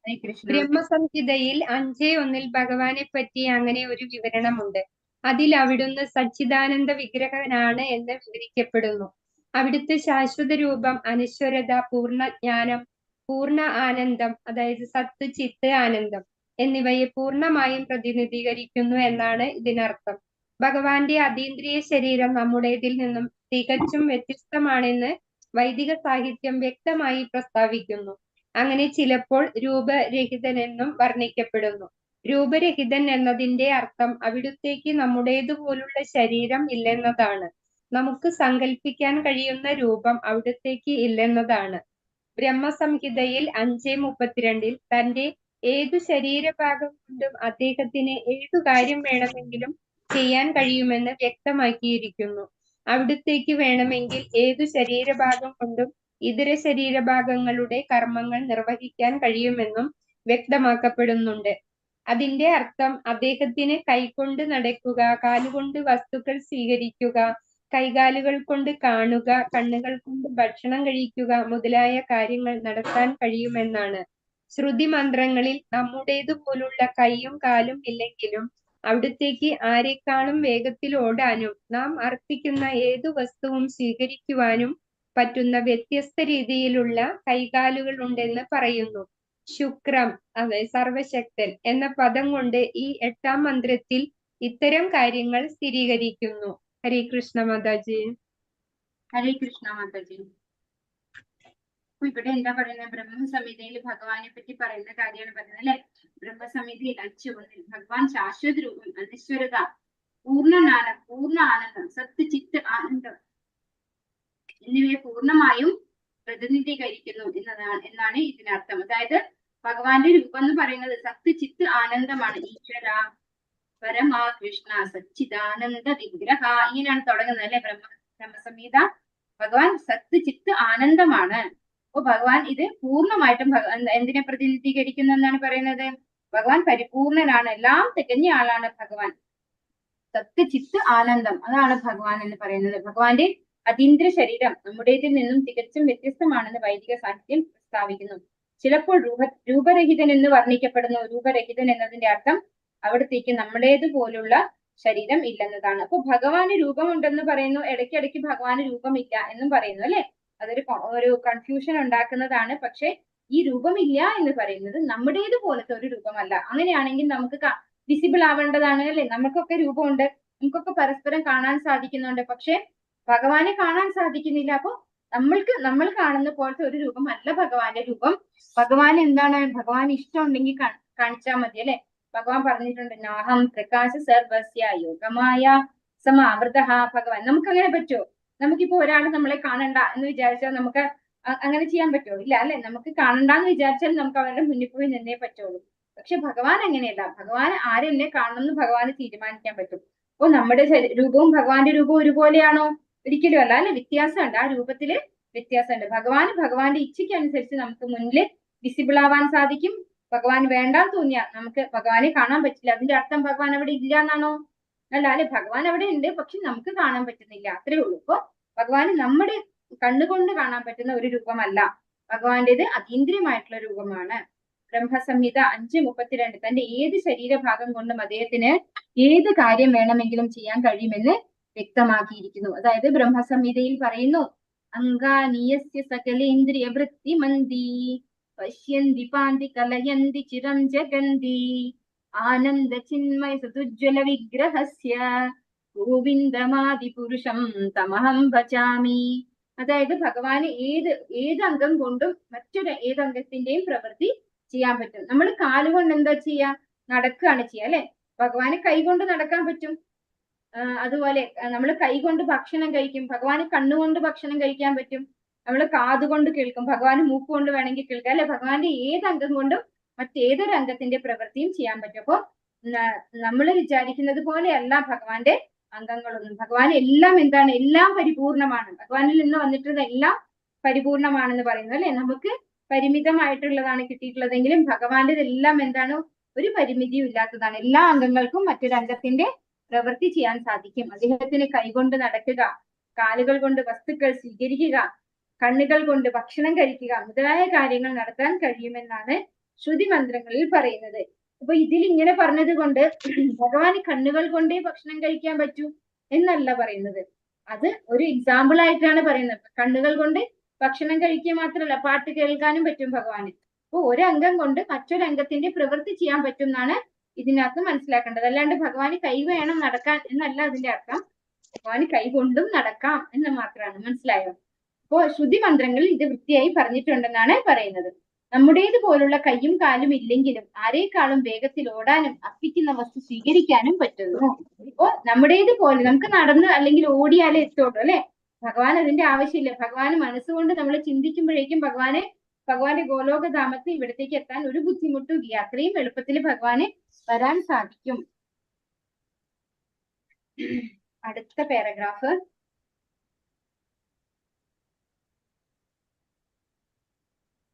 ഹരേ കൃഷ്ണ. ബ്രഹ്മസംഹിതയിൽ 5:1 ഭഗവാനെ പറ്റി അങ്ങനെ ഒരു വിവരണമുണ്ട്. അതിൽ അവിടുന്ന് സച്ചിദാനന്ദ വിഗ്രഹനാണ് എന്ന് വിവരിക്കപ്പെടുന്നു. അവിടുത്തെ ശാശ്വത രൂപം, അനശ്വരത, പൂർണ്ണജ്ഞാനം, പൂർണ്ണ ആനന്ദം, അതായത് സത്ത്, ചിത്ത്, ആനന്ദം എന്നിവയെ പൂർണ്ണമായും പ്രതിനിധീകരിക്കുന്നു എന്നാണ് ഇതിനർത്ഥം. ഭഗവാന്റെ അതീന്ദ്രിയ ശരീരം നമ്മുടേതിൽ നിന്നും തികച്ചും വ്യത്യസ്തമാണെന്ന് വൈദിക സാഹിത്യം വ്യക്തമായി പ്രസ്താവിക്കുന്നു. അങ്ങനെ ചിലപ്പോൾ രൂപരഹിതനെന്നും വർണ്ണിക്കപ്പെടുന്നു. രൂപരഹിതൻ എന്നതിന്റെ അർത്ഥം അവിടുത്തേക്ക് നമ്മുടേതുപോലുള്ള ശരീരം ഇല്ലെന്നതാണ്. നമുക്ക് സങ്കല്പിക്കാൻ കഴിയുന്ന രൂപം അവിടുത്തേക്ക് ഇല്ലെന്നതാണ്. ബ്രഹ്മസംഹിതയിൽ 5:32 തന്റെ ഏതു ശരീരഭാഗം കൊണ്ടും അദ്ദേഹത്തിന് ഏതു കാര്യം വേണമെങ്കിലും ചെയ്യാൻ കഴിയുമെന്ന് വ്യക്തമാക്കിയിരിക്കുന്നു. അവിടുത്തേക്ക് വേണമെങ്കിൽ ഏതു ശരീരഭാഗം കൊണ്ടും ഇതര ശരീരഭാഗങ്ങളുടെ കർമ്മങ്ങൾ നിർവഹിക്കാൻ കഴിയുമെന്നും വ്യക്തമാക്കപ്പെടുന്നുണ്ട്. അതിന്റെ അർത്ഥം അദ്ദേഹത്തിന് കൈകൊണ്ട് നടക്കുക, കാലുകൊണ്ട് വസ്തുക്കൾ സ്വീകരിക്കുക, കൈകാലുകൾ കൊണ്ട് കാണുക, കണ്ണുകൾ കൊണ്ട് ഭക്ഷണം കഴിക്കുക മുതലായ കാര്യങ്ങൾ നടത്താൻ കഴിയുമെന്നാണ്. ശ്രുതി മന്ത്രങ്ങളിൽ നമ്മുടേതുപോലുള്ള കൈയും കാലും ഇല്ലെങ്കിലും അവിടുത്തേക്ക് ആരെക്കാളും വേഗത്തിൽ ഓടാനും നാം അർപ്പിക്കുന്ന ഏതു വസ്തുവും സ്വീകരിക്കുവാനും പറ്റുന്ന വ്യത്യസ്ത രീതിയിലുള്ള കൈകാലുകൾ ഉണ്ടെന്ന് പറയുന്നു. ശുക്രം, അതെ, സർവശക്തൻ എന്ന പദം കൊണ്ട് ഈ 8ാം മന്ത്രത്തിൽ ഇത്തരം കാര്യങ്ങൾ സ്ഥിരീകരിക്കുന്നു. ഹരേ കൃഷ്ണ മാതാജി. ഹരേ കൃഷ്ണ മാതാജി. അപ്പൊ ഇവിടെ എന്താ പറയുന്നത്? ബ്രഹ്മസംഹിതയിൽ ഭഗവാനെ പറ്റി പറയുന്ന കാര്യമാണ് പറയുന്നത് അല്ലെ. ബ്രഹ്മസംഹിതയിൽ 5:1 ഭഗവാൻ ശാശ്വത രൂപം, അനശ്വരത, പൂർണ്ണ ആനന്ദം, സത്ത്, ചിത്ത്, ആനന്ദം എന്നിവയെ പൂർണ്ണമായും പ്രതിനിധീകരിക്കുന്നു എന്നാണ് ഇതിനർത്ഥം. അതായത് ഭഗവാന്റെ രൂപം എന്ന് പറയുന്നത് സത്ത്, ചിത്ത്, ആനന്ദമാണ്. ഈശ്വര പരമാ കൃഷ്ണ സച്ചിദാനന്ദ വിഗ്രഹ, ഇങ്ങനെയാണ് തുടങ്ങുന്നത് അല്ലെ ബ്രഹ്മസംഹിത. ഭഗവാൻ സത്ത്, ചിത്ത്, ആനന്ദമാണ്. അപ്പൊ ഭഗവാൻ ഇത് പൂർണ്ണമായിട്ടും എന്തിനെ പ്രതിനിധീകരിക്കുന്നു എന്നാണ് പറയുന്നത്? ഭഗവാൻ പരിപൂർണനാണ്, എല്ലാം തികഞ്ഞ ആളാണ് ഭഗവാൻ. സത്ത്, ചിത്ത്, ആനന്ദം, അതാണ് ഭഗവാൻ എന്ന് പറയുന്നത്. ഭഗവാന്റെ അതീന്ദ്ര ശരീരം നമ്മുടേതിൽ നിന്നും തികച്ചും വ്യത്യസ്തമാണെന്ന് വൈദിക സാഹിത്യം പ്രസ്താവിക്കുന്നു. ചിലപ്പോൾ രൂപരഹിതൻ എന്ന് വർണ്ണിക്കപ്പെടുന്നു. രൂപരഹിതൻ എന്നതിന്റെ അർത്ഥം അവിടത്തേക്ക് നമ്മുടേതുപോലുള്ള ശരീരം ഇല്ലെന്നതാണ്. അപ്പൊ ഭഗവാന് രൂപമുണ്ടെന്ന് പറയുന്നു, ഇടയ്ക്കിടയ്ക്ക് ഭഗവാന് രൂപമില്ല എന്നും പറയുന്നു അല്ലെ. അതൊരു കൺഫ്യൂഷൻ ഉണ്ടാക്കുന്നതാണ്. പക്ഷെ ഈ രൂപമില്ല എന്ന് പറയുന്നത് നമ്മുടേതുപോലത്തെ ഒരു രൂപമല്ല. അങ്ങനെയാണെങ്കിൽ നമുക്ക് വിസിബിൾ ആവേണ്ടതാണ് അല്ലെ. നമുക്കൊക്കെ രൂപമുണ്ട്, നമുക്കൊക്കെ പരസ്പരം കാണാൻ സാധിക്കുന്നുണ്ട്. പക്ഷെ ഭഗവാനെ കാണാൻ സാധിക്കുന്നില്ല. അപ്പൊ നമ്മൾ കാണുന്ന പോലത്തെ ഒരു രൂപം അല്ല ഭഗവാന്റെ രൂപം. ഭഗവാൻ എന്താണ്? ഭഗവാൻ ഇഷ്ടമുണ്ടെങ്കിൽ കാണിച്ചാൽ മതി അല്ലെ. ഭഗവാൻ പറഞ്ഞിട്ടുണ്ട്, നാഹം പ്രകാശ സർവസ്യ യോഗമായ സമാവൃത. ഭഗവാൻ നമുക്കങ്ങനെ പറ്റുമോ? നമുക്കിപ്പോ ഒരാൾ നമ്മളെ കാണണ്ട എന്ന് വിചാരിച്ചാൽ നമുക്ക് അങ്ങനെ ചെയ്യാൻ പറ്റുമോ? ഇല്ല അല്ലെ. നമുക്ക് കാണണ്ടെന്ന് വിചാരിച്ചാൽ നമുക്ക് അവരുടെ മുന്നിൽ പോയി നിന്നേ പറ്റുള്ളൂ. പക്ഷെ ഭഗവാൻ അങ്ങനെയല്ല. ഭഗവാൻ ആരെന്നെ കാണണമെന്ന് ഭഗവാന് തീരുമാനിക്കാൻ പറ്റും. അപ്പൊ നമ്മുടെ രൂപവും ഭഗവാന്റെ രൂപവും ഒരുപോലെയാണോ? ഒരിക്കലും അല്ല അല്ലെ. വ്യത്യാസമുണ്ട്, ആ രൂപത്തില് വ്യത്യാസമുണ്ട്. ഭഗവാന്റെ ഇച്ഛയ്ക്ക് അനുസരിച്ച് നമുക്ക് മുന്നിൽ വിസിബിൾ ആവാൻ സാധിക്കും. ഭഗവാൻ വേണ്ടാന്ന് തോന്നിയാൽ നമുക്ക് ഭഗവാനെ കാണാൻ പറ്റില്ല. അതിന്റെ അർത്ഥം ഭഗവാൻ അവിടെ ഇല്ല എന്നാണോ? അല്ല അല്ലെ. ഭഗവാൻ അവിടെ ഉണ്ട്, പക്ഷെ നമുക്ക് കാണാൻ പറ്റുന്നില്ല, അത്രേ ഉള്ളൂ. അപ്പൊ ഭഗവാന് നമ്മുടെ കണ്ണുകൊണ്ട് കാണാൻ പറ്റുന്ന ഒരു രൂപമല്ല. ഭഗവാന്റേത് അതീന്ദ്രിയമായിട്ടുള്ള രൂപമാണ്. ബ്രഹ്മസംഹിത 5:32 തന്റെ ഏത് ശരീരഭാഗം കൊണ്ടും അദ്ദേഹത്തിന് ഏത് കാര്യം വേണമെങ്കിലും ചെയ്യാൻ കഴിയുമെന്ന് വ്യക്തമാക്കിയിരിക്കുന്നു. അതായത് ബ്രഹ്മസംഹിതയിൽ പറയുന്നു, അംഗാനീയസ്യ സകലേന്ദ്രിയ വൃത്തി മന്ദി പശ്യന്തി പാന്തി കലയന്തി ചിരം ജഗന്തി ആനന്ദ ചിന്മയ സതുജ്വല വിഗ്രഹസ്യ ഗോവിന്ദമാദി പുരുഷം തമഹം ഭജാമി. അതായത് ഭഗവാന് ഏത് അംഗം കൊണ്ടും മറ്റൊരു ഏത് അംഗത്തിന്റെയും പ്രവൃത്തി ചെയ്യാൻ പറ്റും. നമ്മൾ കാലുകൊണ്ട് എന്താ ചെയ്യാ? നടക്കുകയാണ് ചെയ്യുക അല്ലെ. ഭഗവാന് കൈകൊണ്ട് നടക്കാൻ പറ്റും. അതുപോലെ നമ്മൾ കൈകൊണ്ട് ഭക്ഷണം കഴിക്കും. ഭഗവാന് കണ്ണുകൊണ്ട് ഭക്ഷണം കഴിക്കാൻ പറ്റും. നമ്മൾ കാതുകൊണ്ട് കേൾക്കും. ഭഗവാന് മൂക്കുകൊണ്ട് വേണമെങ്കിൽ കേൾക്കാം അല്ലെ. ഭഗവാന്റെ ഏത് അംഗം കൊണ്ടും മറ്റേതൊരു അംഗത്തിന്റെ പ്രവൃത്തിയും ചെയ്യാൻ പറ്റും. അപ്പൊ നമ്മൾ വിചാരിക്കുന്നത് പോലെയല്ല ഭഗവാന്റെ അംഗങ്ങളൊന്നും. ഭഗവാൻ എല്ലാം എന്താണ്? എല്ലാം പരിപൂർണമാണ്. ഭഗവാനിൽ നിന്ന് വന്നിട്ടുള്ള എല്ലാം പരിപൂർണമാണെന്ന് പറയുന്നു അല്ലെ. നമുക്ക് പരിമിതമായിട്ടുള്ളതാണ് കിട്ടിയിട്ടുള്ളതെങ്കിലും ഭഗവാന്റെതെല്ലാം എന്താണ്? ഒരു പരിമിതിയും ഇല്ലാത്തതാണ്. എല്ലാ അംഗങ്ങൾക്കും മറ്റൊരു അംഗത്തിന്റെ പ്രവൃത്തി ചെയ്യാൻ സാധിക്കും. അദ്ദേഹത്തിന് കൈകൊണ്ട് നടക്കുക, കാലുകൾ കൊണ്ട് വസ്തുക്കൾ സ്വീകരിക്കുക, കണ്ണുകൾ കൊണ്ട് ഭക്ഷണം കഴിക്കുക മുതലായ കാര്യങ്ങൾ നടത്താൻ കഴിയുമെന്നാണ് ശ്രുതി മന്ത്രങ്ങളിൽ പറയുന്നത്. അപ്പൊ ഇതിൽ ഇങ്ങനെ പറഞ്ഞത് കൊണ്ട് ഭഗവാന് കണ്ണുകൾ കൊണ്ടേ ഭക്ഷണം കഴിക്കാൻ പറ്റൂ എന്നല്ല പറയുന്നത്. അത് ഒരു എക്സാമ്പിൾ ആയിട്ടാണ് പറയുന്നത്. കണ്ണുകൾ കൊണ്ട് ഭക്ഷണം കഴിക്കുക മാത്രമല്ല, പാട്ട് കേൾക്കാനും പറ്റും ഭഗവാന്. അപ്പൊ ഒരു അംഗം കൊണ്ട് മറ്റൊരു അംഗത്തിന്റെ പ്രവൃത്തി ചെയ്യാൻ പറ്റും എന്നാണ് ഇതിനകത്ത് മനസ്സിലാക്കേണ്ടത്. അല്ലാണ്ട് ഭഗവാന് കൈ വേണം നടക്കാൻ എന്നല്ല അതിന്റെ അർത്ഥം. ഭഗവാന് കൈ കൊണ്ടും നടക്കാം എന്ന് മാത്രമാണ്. മനസ്സിലായോ? അപ്പോ ശ്രുതി മന്ത്രങ്ങളിൽ ഇത് വൃത്തിയായി പറഞ്ഞിട്ടുണ്ടെന്നാണ് പറയുന്നത്. നമ്മുടേത് പോലുള്ള കൈയും കാലും ഇല്ലെങ്കിലും ആരേക്കാളും വേഗത്തിൽ ഓടാനും അർപ്പിക്കുന്ന വസ്തു സ്വീകരിക്കാനും പറ്റുന്നു. ഇപ്പോ നമ്മുടേത് പോലെ നമുക്ക് നടന്ന് അല്ലെങ്കിൽ ഓടിയാലേ എത്തുള്ളൂ അല്ലെ. ഭഗവാൻ അതിന്റെ ആവശ്യമില്ല. ഭഗവാന് മനസ്സുകൊണ്ട് നമ്മൾ ചിന്തിക്കുമ്പോഴേക്കും ഭഗവാന്റെ ഗോലോകധാമത്ത് ഇവിടത്തേക്ക് എത്താൻ ഒരു ബുദ്ധിമുട്ടും ഇല്ല. അത്രയും എളുപ്പത്തിൽ ഭഗവാന് വരാൻ സാധിക്കും. അടുത്ത പാരഗ്രാഫ്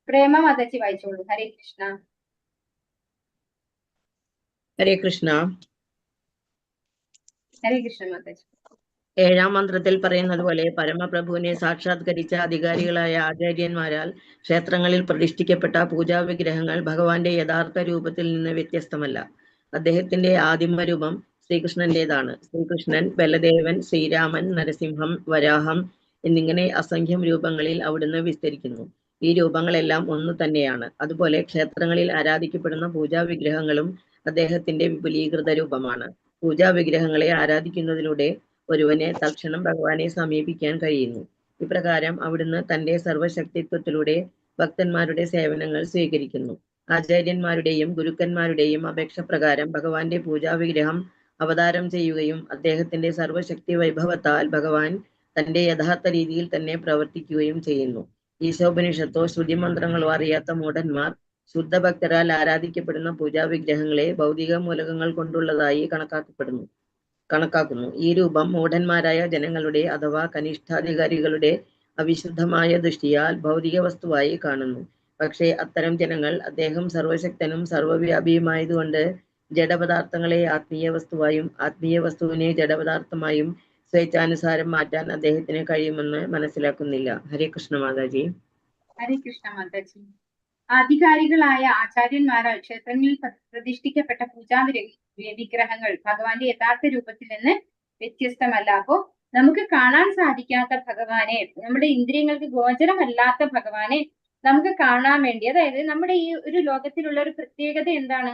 പ്രേമ മാതാജി വായിച്ചോളൂ. ഹരേ കൃഷ്ണ. ഹരേ കൃഷ്ണ. ഹരേ കൃഷ്ണ മാതാജി. 7ാം മന്ത്രത്തിൽ പറയുന്നത് പോലെ പരമപ്രഭുവിനെ സാക്ഷാത്കരിച്ച അധികാരികളായ ആചാര്യന്മാരാൽ ക്ഷേത്രങ്ങളിൽ പ്രതിഷ്ഠിക്കപ്പെട്ട പൂജാ വിഗ്രഹങ്ങൾ ഭഗവാന്റെ യഥാർത്ഥ രൂപത്തിൽ നിന്ന് വ്യത്യസ്തമല്ല. അദ്ദേഹത്തിന്റെ ആദിമ രൂപം ശ്രീകൃഷ്ണന്റേതാണ്. ശ്രീകൃഷ്ണൻ, ബലദേവൻ, ശ്രീരാമൻ, നരസിംഹം, വരാഹം എന്നിങ്ങനെ അസംഖ്യം രൂപങ്ങളിൽ അവിടുന്ന് വിസ്തരിക്കുന്നു. ഈ രൂപങ്ങളെല്ലാം ഒന്നു തന്നെയാണ്. അതുപോലെ ക്ഷേത്രങ്ങളിൽ ആരാധിക്കപ്പെടുന്ന പൂജാ വിഗ്രഹങ്ങളും അദ്ദേഹത്തിന്റെ വിപുലീകൃത രൂപമാണ്. പൂജാ വിഗ്രഹങ്ങളെ ആരാധിക്കുന്നതിലൂടെ ഒരുവനെ തൽക്ഷണം ഭഗവാനെ സമീപിക്കാൻ കഴിയുന്നു. ഇപ്രകാരം അവിടുന്ന് തന്റെ സർവശക്തിത്വത്തിലൂടെ ഭക്തന്മാരുടെ സേവനങ്ങൾ സ്വീകരിക്കുന്നു. ആചാര്യന്മാരുടെയും ഗുരുക്കന്മാരുടെയും അപേക്ഷ പ്രകാരം ഭഗവാന്റെ പൂജാവിഗ്രഹം അവതാരം ചെയ്യുകയും അദ്ദേഹത്തിന്റെ സർവശക്തി വൈഭവത്താൽ ഭഗവാൻ തന്റെ യഥാർത്ഥ രീതിയിൽ തന്നെ പ്രവർത്തിക്കുകയും ചെയ്യുന്നു. ഈശോപനിഷത്തോ ശ്രുതിമന്ത്രങ്ങളോ അറിയാത്ത മൂഢന്മാർ ശുദ്ധഭക്തരാൽ ആരാധിക്കപ്പെടുന്ന പൂജാവിഗ്രഹങ്ങളെ ഭൗതിക മൂലകങ്ങൾ കൊണ്ടുള്ളതായി കണക്കാക്കുന്നു. ഈ രൂപം മൂഢന്മാരായ ജനങ്ങളുടെ അഥവാ കനിഷ്ഠാധികാരികളുടെ അവിശുദ്ധമായ ദൃഷ്ടിയാൽ ഭൗതിക വസ്തുവായി കാണുന്നു. പക്ഷേ അത്തരം ജനങ്ങൾ അദ്ദേഹം സർവശക്തനും സർവവ്യാപിയുമായതുകൊണ്ട് ജഡപദാർത്ഥങ്ങളെ ആത്മീയ വസ്തുവായും ആത്മീയ വസ്തുവിനെ ജഡപദാർത്ഥമായും സ്വേച്ഛാനുസാരം മാറ്റാൻ അദ്ദേഹത്തിന് കഴിയുമെന്ന് മനസ്സിലാക്കുന്നില്ല. ഹരേ കൃഷ്ണ മാതാജി. ഹരേ കൃഷ്ണ മാതാജി. ആധികാരികളായ ആചാര്യന്മാരാൽ ക്ഷേത്രങ്ങളിൽ പ്രതിഷ്ഠിക്കപ്പെട്ട പൂജാ വിഗ്രഹങ്ങൾ ഭഗവാന്റെ യഥാർത്ഥ രൂപത്തിൽ നിന്ന് വ്യത്യസ്തമല്ല. അപ്പോ നമുക്ക് കാണാൻ സാധിക്കാത്ത ഭഗവാനെ, നമ്മുടെ ഇന്ദ്രിയങ്ങൾക്ക് ഗോചരമല്ലാത്ത ഭഗവാനെ നമുക്ക് കാണാൻ വേണ്ടി, അതായത് നമ്മുടെ ഈ ഒരു ലോകത്തിലുള്ള ഒരു പ്രത്യേകത എന്താണ്?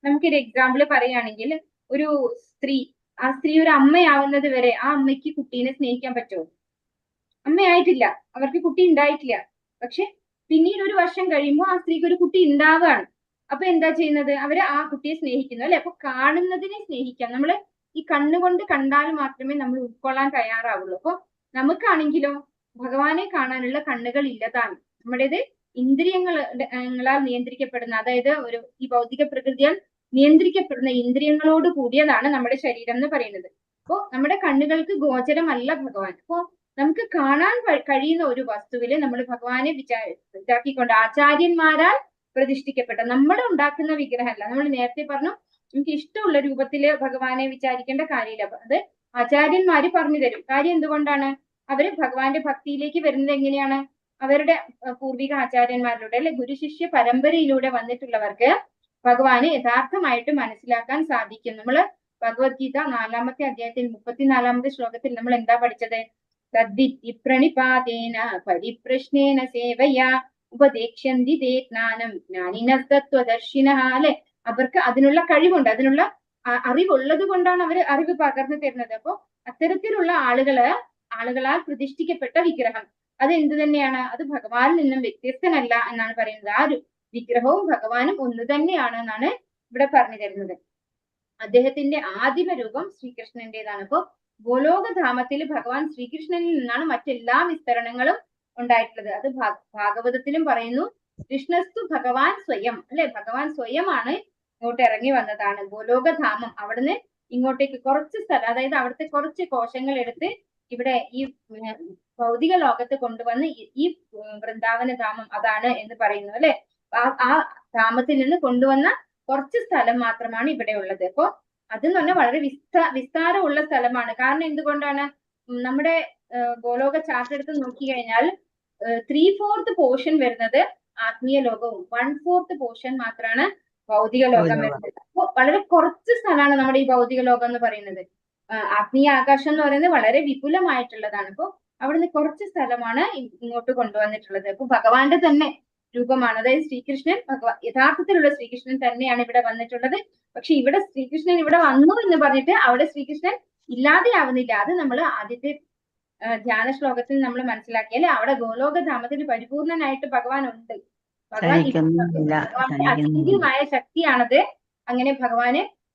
നമുക്കൊരു എക്സാമ്പിൾ പറയുകയാണെങ്കിൽ, ഒരു സ്ത്രീ, ആ സ്ത്രീ ഒരു അമ്മയാവുന്നത് വരെ ആ അമ്മയ്ക്ക് കുട്ടീനെ സ്നേഹിക്കാൻ പറ്റുമോ? അമ്മയായിട്ടില്ല, അവർക്ക് കുട്ടി ഉണ്ടായിട്ടില്ല. പക്ഷെ പിന്നീട് ഒരു വർഷം കഴിയുമ്പോൾ ആ സ്ത്രീക്ക് ഒരു കുട്ടി ഉണ്ടാവുകയാണ്. അപ്പൊ എന്താ ചെയ്യുന്നത്? അവര് ആ കുട്ടിയെ സ്നേഹിക്കുന്നു, അല്ലെ? അപ്പൊ കാണുന്നതിനെ സ്നേഹിക്കാം. നമ്മള് ഈ കണ്ണുകൊണ്ട് കണ്ടാൽ മാത്രമേ നമ്മൾ ഉൾക്കൊള്ളാൻ തയ്യാറാവുള്ളൂ. അപ്പൊ നമുക്കാണെങ്കിലോ ഭഗവാനെ കാണാനുള്ള കണ്ണുകൾ ഇല്ലതാണ്. നമ്മുടേത് ഇന്ദ്രിയങ്ങളാൽ നിയന്ത്രിക്കപ്പെടുന്ന, അതായത് ഈ ഭൗതിക പ്രകൃതിയാൽ നിയന്ത്രിക്കപ്പെടുന്ന ഇന്ദ്രിയങ്ങളോട് കൂടിയതാണ് നമ്മുടെ ശരീരം എന്ന് പറയുന്നത്. അപ്പോ നമ്മുടെ കണ്ണുകൾക്ക് ഗോചരമല്ല ഭഗവാൻ. അപ്പോ നമുക്ക് കാണാൻ കഴിയുന്ന ഒരു വസ്തുവില് നമ്മൾ ഭഗവാനെ ഇതാക്കിക്കൊണ്ട് ആചാര്യന്മാരാൽ പ്രതിഷ്ഠിക്കപ്പെട്ട, നമ്മൾ ഉണ്ടാക്കുന്ന വിഗ്രഹമല്ല. നമ്മൾ നേരത്തെ പറഞ്ഞു നമുക്ക് ഇഷ്ടമുള്ള രൂപത്തില് ഭഗവാനെ വിചാരിക്കേണ്ട കാര്യമില്ല. അത് ആചാര്യന്മാര് പറഞ്ഞു തരും. കാര്യം എന്തുകൊണ്ടാണ്? അവര് ഭഗവാന്റെ ഭക്തിയിലേക്ക് വരുന്നത് എങ്ങനെയാണ്? അവരുടെ പൂർവിക ആചാര്യന്മാരിലൂടെ, അല്ലെ ഗുരുശിഷ്യ പരമ്പരയിലൂടെ വന്നിട്ടുള്ളവർക്ക് ഭഗവാനെ യഥാർത്ഥമായിട്ട് മനസ്സിലാക്കാൻ സാധിക്കും. നമ്മള് ഭഗവത്ഗീത 4-ാമത്തെ അധ്യായത്തിൽ 34-ാമത്തെ ശ്ലോകത്തിൽ നമ്മൾ എന്താ പഠിച്ചത്? തദ്വിത്തി പ്രണിപാതേന പരിപ്രശ്നേന സേവയാ ഉപദേക്ഷ്യന്തി തേ ജ്ഞാനം ജ്ഞാനിനസ്തത്വദർശിനഃ. അല്ലെ, അവർക്ക് അതിനുള്ള കഴിവുണ്ട്, അതിനുള്ള അറിവുള്ളത് കൊണ്ടാണ് അവർ അറിവ് പകർന്നു തരുന്നത്. അപ്പോ അത്തരത്തിലുള്ള ആളുകളാൽ പ്രതിഷ്ഠിക്കപ്പെട്ട വിഗ്രഹം അത് എന്ത് തന്നെയാണ്? അത് ഭഗവാനിൽ നിന്നും വ്യത്യസ്തനല്ല എന്നാണ് പറയുന്നത്. ആ ഒരു വിഗ്രഹവും ഭഗവാനും ഒന്ന് തന്നെയാണ് എന്നാണ് ഇവിടെ പറഞ്ഞു തരുന്നത്. അദ്ദേഹത്തിന്റെ ആദിമ രൂപം ശ്രീകൃഷ്ണന്റേതാണ്. അപ്പോ ഗോലോകധാമത്തിൽ ഭഗവാൻ ശ്രീകൃഷ്ണനിൽ നിന്നാണ് മറ്റെല്ലാ വിസ്തരണങ്ങളും ഉണ്ടായിട്ടുള്ളത്. അത് ഭാഗവതത്തിലും പറയുന്നു, കൃഷ്ണസ്തു ഭഗവാൻ സ്വയം, അല്ലെ? ഭഗവാൻ സ്വയമാണ് ഇങ്ങോട്ട് ഇറങ്ങി വന്നതാണ്. ഗോലോകധാമം, അവിടുന്ന് ഇങ്ങോട്ടേക്ക് കുറച്ച് സ്ഥലം, അതായത് അവിടുത്തെ കുറച്ച് കോശങ്ങൾ എടുത്ത് ഇവിടെ ഈ ഭൗതിക ലോകത്ത് കൊണ്ടുവന്ന് ഈ വൃന്ദാവന ധാമം അതാണ് എന്ന് പറയുന്നു, അല്ലെ? ആ ധാമത്തിൽ നിന്ന് കൊണ്ടുവന്ന കുറച്ച് സ്ഥലം മാത്രമാണ് ഇവിടെ ഉള്ളത്. അപ്പോ അതെന്ന് പറഞ്ഞാൽ വളരെ വിസ്താരമുള്ള സ്ഥലമാണ്. കാരണം എന്തുകൊണ്ടാണ്? നമ്മുടെ ഗോലോക ചാർട്ട് എടുത്ത് നോക്കിക്കഴിഞ്ഞാൽ 3/4 പോർഷൻ വരുന്നത് ആത്മീയ ലോകവും 1/4 പോർഷൻ മാത്രമാണ് ഭൗതിക ലോകം വരുന്നത്. അപ്പൊ വളരെ കുറച്ച് സ്ഥലമാണ് നമ്മുടെ ഈ ഭൗതിക ലോകം എന്ന് പറയുന്നത്. ആത്മീയ ആകാശം എന്ന് പറയുന്നത് വളരെ വിപുലമായിട്ടുള്ളതാണ്. അപ്പൊ അവിടുന്ന് കുറച്ച് സ്ഥലമാണ് ഇങ്ങോട്ട് കൊണ്ടുവന്നിട്ടുള്ളത്. അപ്പൊ ഭഗവാന്റെ തന്നെ രൂപമാണ്, അതായത് ശ്രീകൃഷ്ണൻ യഥാർത്ഥത്തിലുള്ള ശ്രീകൃഷ്ണൻ തന്നെയാണ് ഇവിടെ വന്നിട്ടുള്ളത്. പക്ഷെ ഇവിടെ ശ്രീകൃഷ്ണൻ ഇവിടെ വന്നു എന്ന് പറഞ്ഞിട്ട് അവിടെ ശ്രീകൃഷ്ണൻ ഇല്ലാതെയാവുന്നില്ല. അത് നമ്മൾ ആദ്യത്തെ ധ്യാന ശ്ലോകത്തിൽ നമ്മൾ മനസ്സിലാക്കിയാലേ അവിടെ ഗോലോകധാമത്തിൽ പരിപൂർണനായിട്ട് ഭഗവാൻ ഉണ്ട്. ഭഗവാന്റെ അചിന്ത്യമായ ശക്തിയാണത്. അങ്ങനെ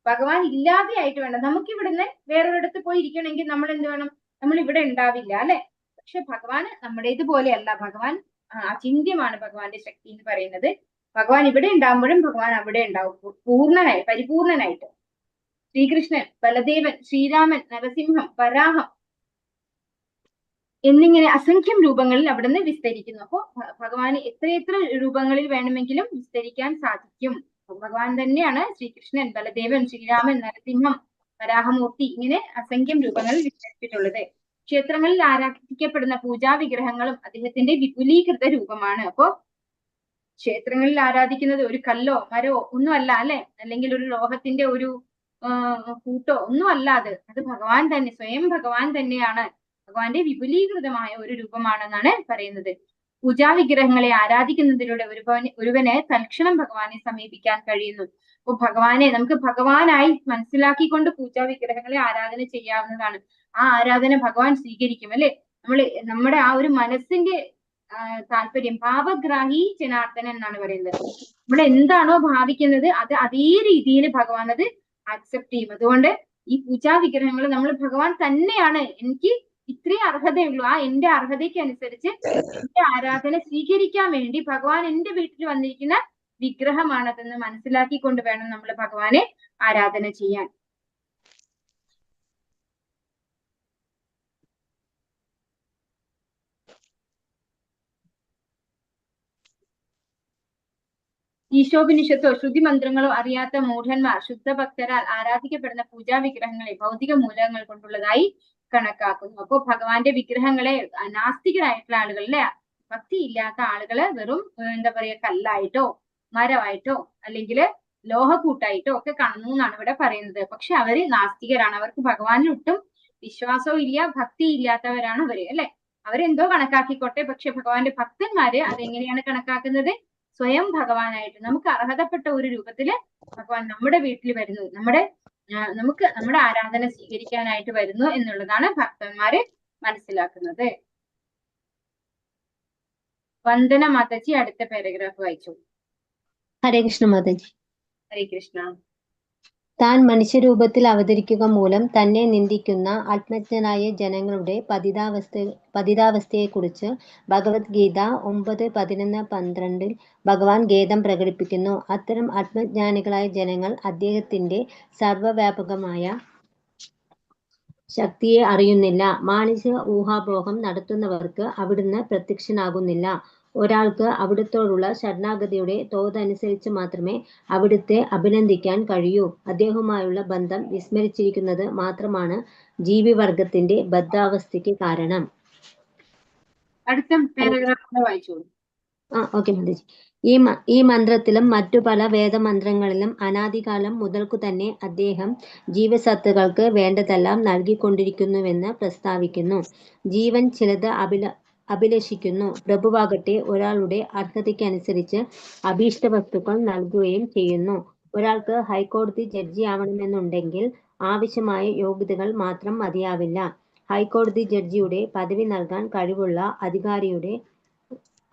ഭഗവാൻ ഇല്ലാതെയായിട്ട് വേണം. നമുക്ക് ഇവിടുന്ന് വേറൊരിടത്ത് പോയി ഇരിക്കണമെങ്കിൽ നമ്മൾ എന്ത് വേണം? നമ്മൾ ഇവിടെ ഉണ്ടാവില്ല, അല്ലെ? പക്ഷെ ഭഗവാൻ നമ്മുടേതുപോലെയല്ല. ഭഗവാൻ അചിന്ത്യമാണ്. ഭഗവാന്റെ ശക്തി എന്ന് പറയുന്നത് ഭഗവാൻ ഇവിടെ ഉണ്ടാകുമ്പോഴും ഭഗവാൻ അവിടെ ഉണ്ടാവും, പരിപൂർണനായിട്ട്. ശ്രീകൃഷ്ണൻ, ബലദേവൻ, ശ്രീരാമൻ, നരസിംഹം, വരാഹം എന്നിങ്ങനെ അസംഖ്യം രൂപങ്ങളിൽ അവിടുന്ന് വിസ്തരിക്കുന്നു. അപ്പോ ഭഗവാന് എത്രയെത്ര രൂപങ്ങളിൽ വേണമെങ്കിലും വിസ്തരിക്കാൻ സാധിക്കും. ഭഗവാൻ തന്നെയാണ് ശ്രീകൃഷ്ണൻ, ബലദേവൻ, ശ്രീരാമൻ, നരസിംഹം, വരാഹമൂർത്തി, ഇങ്ങനെ അസംഖ്യം രൂപങ്ങളിൽ വിസ്തരിച്ചിട്ടുള്ളത്. ക്ഷേത്രങ്ങളിൽ ആരാധിക്കപ്പെടുന്ന പൂജാ വിഗ്രഹങ്ങളും അദ്ദേഹത്തിന്റെ വിപുലീകൃത രൂപമാണ്. അപ്പോ ക്ഷേത്രങ്ങളിൽ ആരാധിക്കുന്നത് ഒരു കല്ലോ മരോ ഒന്നും അല്ല, അല്ലെ? അല്ലെങ്കിൽ ഒരു ലോഹത്തിന്റെ ഒരു കൂട്ടോ ഒന്നും അല്ല. അത് ഭഗവാൻ തന്നെ, സ്വയം ഭഗവാൻ തന്നെയാണ്. ഭഗവാന്റെ വിപുലീകൃതമായ ഒരു രൂപമാണെന്നാണ് പറയുന്നത്. പൂജാവിഗ്രഹങ്ങളെ ആരാധിക്കുന്നതിലൂടെ ഒരുവന് തൽക്ഷണം ഭഗവാനെ സമീപിക്കാൻ കഴിയുന്നു. അപ്പൊ ഭഗവാനെ നമുക്ക് ഭഗവാനായി മനസ്സിലാക്കിക്കൊണ്ട് പൂജാവിഗ്രഹങ്ങളെ ആരാധന ചെയ്യാവുന്നതാണ്. ആ ആരാധന ഭഗവാൻ സ്വീകരിക്കും അല്ലെ. നമ്മുടെ ആ ഒരു മനസ്സിന്റെ താല്പര്യം, ഭാവഗ്രാഹി ജനാർദ്ദനൻ എന്നാണ് പറയുന്നത്. നമ്മൾ എന്താണോ ഭാവിക്കുന്നത് അത് അതേ രീതിയിൽ ഭഗവാൻ അത് ആക്സെപ്റ്റ് ചെയ്യും. അതുകൊണ്ട് ഈ പൂജാവിഗ്രഹങ്ങൾ നമ്മൾ ഭഗവാൻ തന്നെയാണ്, എനിക്ക് ഇത്രേ അർഹതയുള്ളൂ, ആ എന്റെ അർഹതയ്ക്ക് അനുസരിച്ച് എന്റെ ആരാധന സ്വീകരിക്കാൻ വേണ്ടി ഭഗവാൻ എന്റെ വീട്ടിൽ വന്നിരിക്കുന്ന വിഗ്രഹമാണതെന്ന് മനസ്സിലാക്കിക്കൊണ്ട് വേണം നമ്മൾ ഭഗവാനെ ആരാധന ചെയ്യാൻ. ഈശോപനിഷത്തോ ശ്രുതിമന്ത്രങ്ങളോ അറിയാത്ത മൂഢന്മാർ ശുദ്ധഭക്തരാൽ ആരാധിക്കപ്പെടുന്ന പൂജാവിഗ്രഹങ്ങളെ ഭൗതിക മൂലകങ്ങൾ കൊണ്ടുള്ളതായി കണക്കാക്കുന്നു. അപ്പോ ഭഗവാന്റെ വിഗ്രഹങ്ങളെ നാസ്തികരായിട്ടുള്ള ആളുകൾ അല്ലെ, ഭക്തി ഇല്ലാത്ത ആളുകള് വെറും എന്താ പറയാ കല്ലായിട്ടോ മരമായിട്ടോ അല്ലെങ്കിൽ ലോഹക്കൂട്ടായിട്ടോ ഒക്കെ കാണുന്നു എന്നാണ് ഇവിടെ പറയുന്നത്. പക്ഷെ അവര് നാസ്തികരാണ്, അവർക്ക് ഭഗവാനിൽ ഒട്ടും വിശ്വാസവും ഇല്ല, ഭക്തി ഇല്ലാത്തവരാണ് അവര് അല്ലെ. അവരെന്തോ കണക്കാക്കിക്കോട്ടെ, പക്ഷെ ഭഗവാന്റെ ഭക്തന്മാര് അതെങ്ങനെയാണ് കണക്കാക്കുന്നത്? സ്വയം ഭഗവാനായിട്ട് നമുക്ക് അർഹതപ്പെട്ട ഒരു രൂപത്തില് ഭഗവാൻ നമ്മുടെ വീട്ടിൽ വരുന്നു, നമുക്ക് നമ്മുടെ ആരാധന സ്വീകരിക്കാനായിട്ട് വരുന്നു എന്നുള്ളതാണ് ഭക്തന്മാര് മനസ്സിലാക്കുന്നത്. വന്ദന മാതാജി അടുത്ത പാരഗ്രാഫ് വായിച്ചു. ഹരേ കൃഷ്ണ മാതാജി. ഹരേ കൃഷ്ണ. താൻ മനുഷ്യരൂപത്തിൽ അവതരിക്കുക മൂലം തന്നെ നിന്ദിക്കുന്ന ആത്മജ്ഞനായ ജനങ്ങളുടെ പതിതാവസ്ഥയെക്കുറിച്ച് ഭഗവത്ഗീത 9:11-12 ഭഗവാൻ ഖേദം പ്രകടിപ്പിക്കുന്നു. അത്തരം ആത്മജ്ഞാനികളായ ജനങ്ങൾ അദ്ദേഹത്തിന്റെ സർവ്വവ്യാപകമായ ശക്തിയെ അറിയുന്നില്ല. മാനസിക ഊഹാപോഹം നടത്തുന്നവർക്ക് അവിടുന്ന് പ്രത്യക്ഷനാകുന്നില്ല. ഒരാൾക്ക് അവിടുത്തോടുള്ള ശരണാഗതിയുടെ തോതനുസരിച്ച് മാത്രമേ അവിടുത്തെ അഭിനന്ദിക്കാൻ കഴിയൂ. അദ്ദേഹവുമായുള്ള ബന്ധം വിസ്മരിച്ചിരിക്കുന്നത് മാത്രമാണ് ജീവിവർഗത്തിന്റെ ബദ്ധാവസ്ഥയ്ക്ക് കാരണം. അടുത്ത പാരഗ്രാഫ് വായിച്ചു. ഓക്കെ മാതാജി. ഈ മന്ത്രത്തിലും മറ്റു പല വേദമന്ത്രങ്ങളിലും അനാദികാലം മുതൽക്കു തന്നെ അദ്ദേഹം ജീവസത്തുക്കൾക്ക് വേണ്ടതെല്ലാം നൽകിക്കൊണ്ടിരിക്കുന്നുവെന്ന് പ്രസ്താവിക്കുന്നു. ജീവൻ ചിലത് അഭിലഷിക്കുന്നു. പ്രഭുവാകട്ടെ ഒരാളുടെ അർഹതയ്ക്കനുസരിച്ച് അഭീഷ്ട വസ്തുക്കൾ നൽകുകയും ചെയ്യുന്നു. ഒരാൾക്ക് ഹൈക്കോടതി ജഡ്ജി ആവണമെന്നുണ്ടെങ്കിൽ ആവശ്യമായ യോഗ്യതകൾ മാത്രം മതിയാവില്ല. ഹൈക്കോടതി ജഡ്ജിയുടെ പദവി നൽകാൻ കഴിവുള്ള അധികാരിയുടെ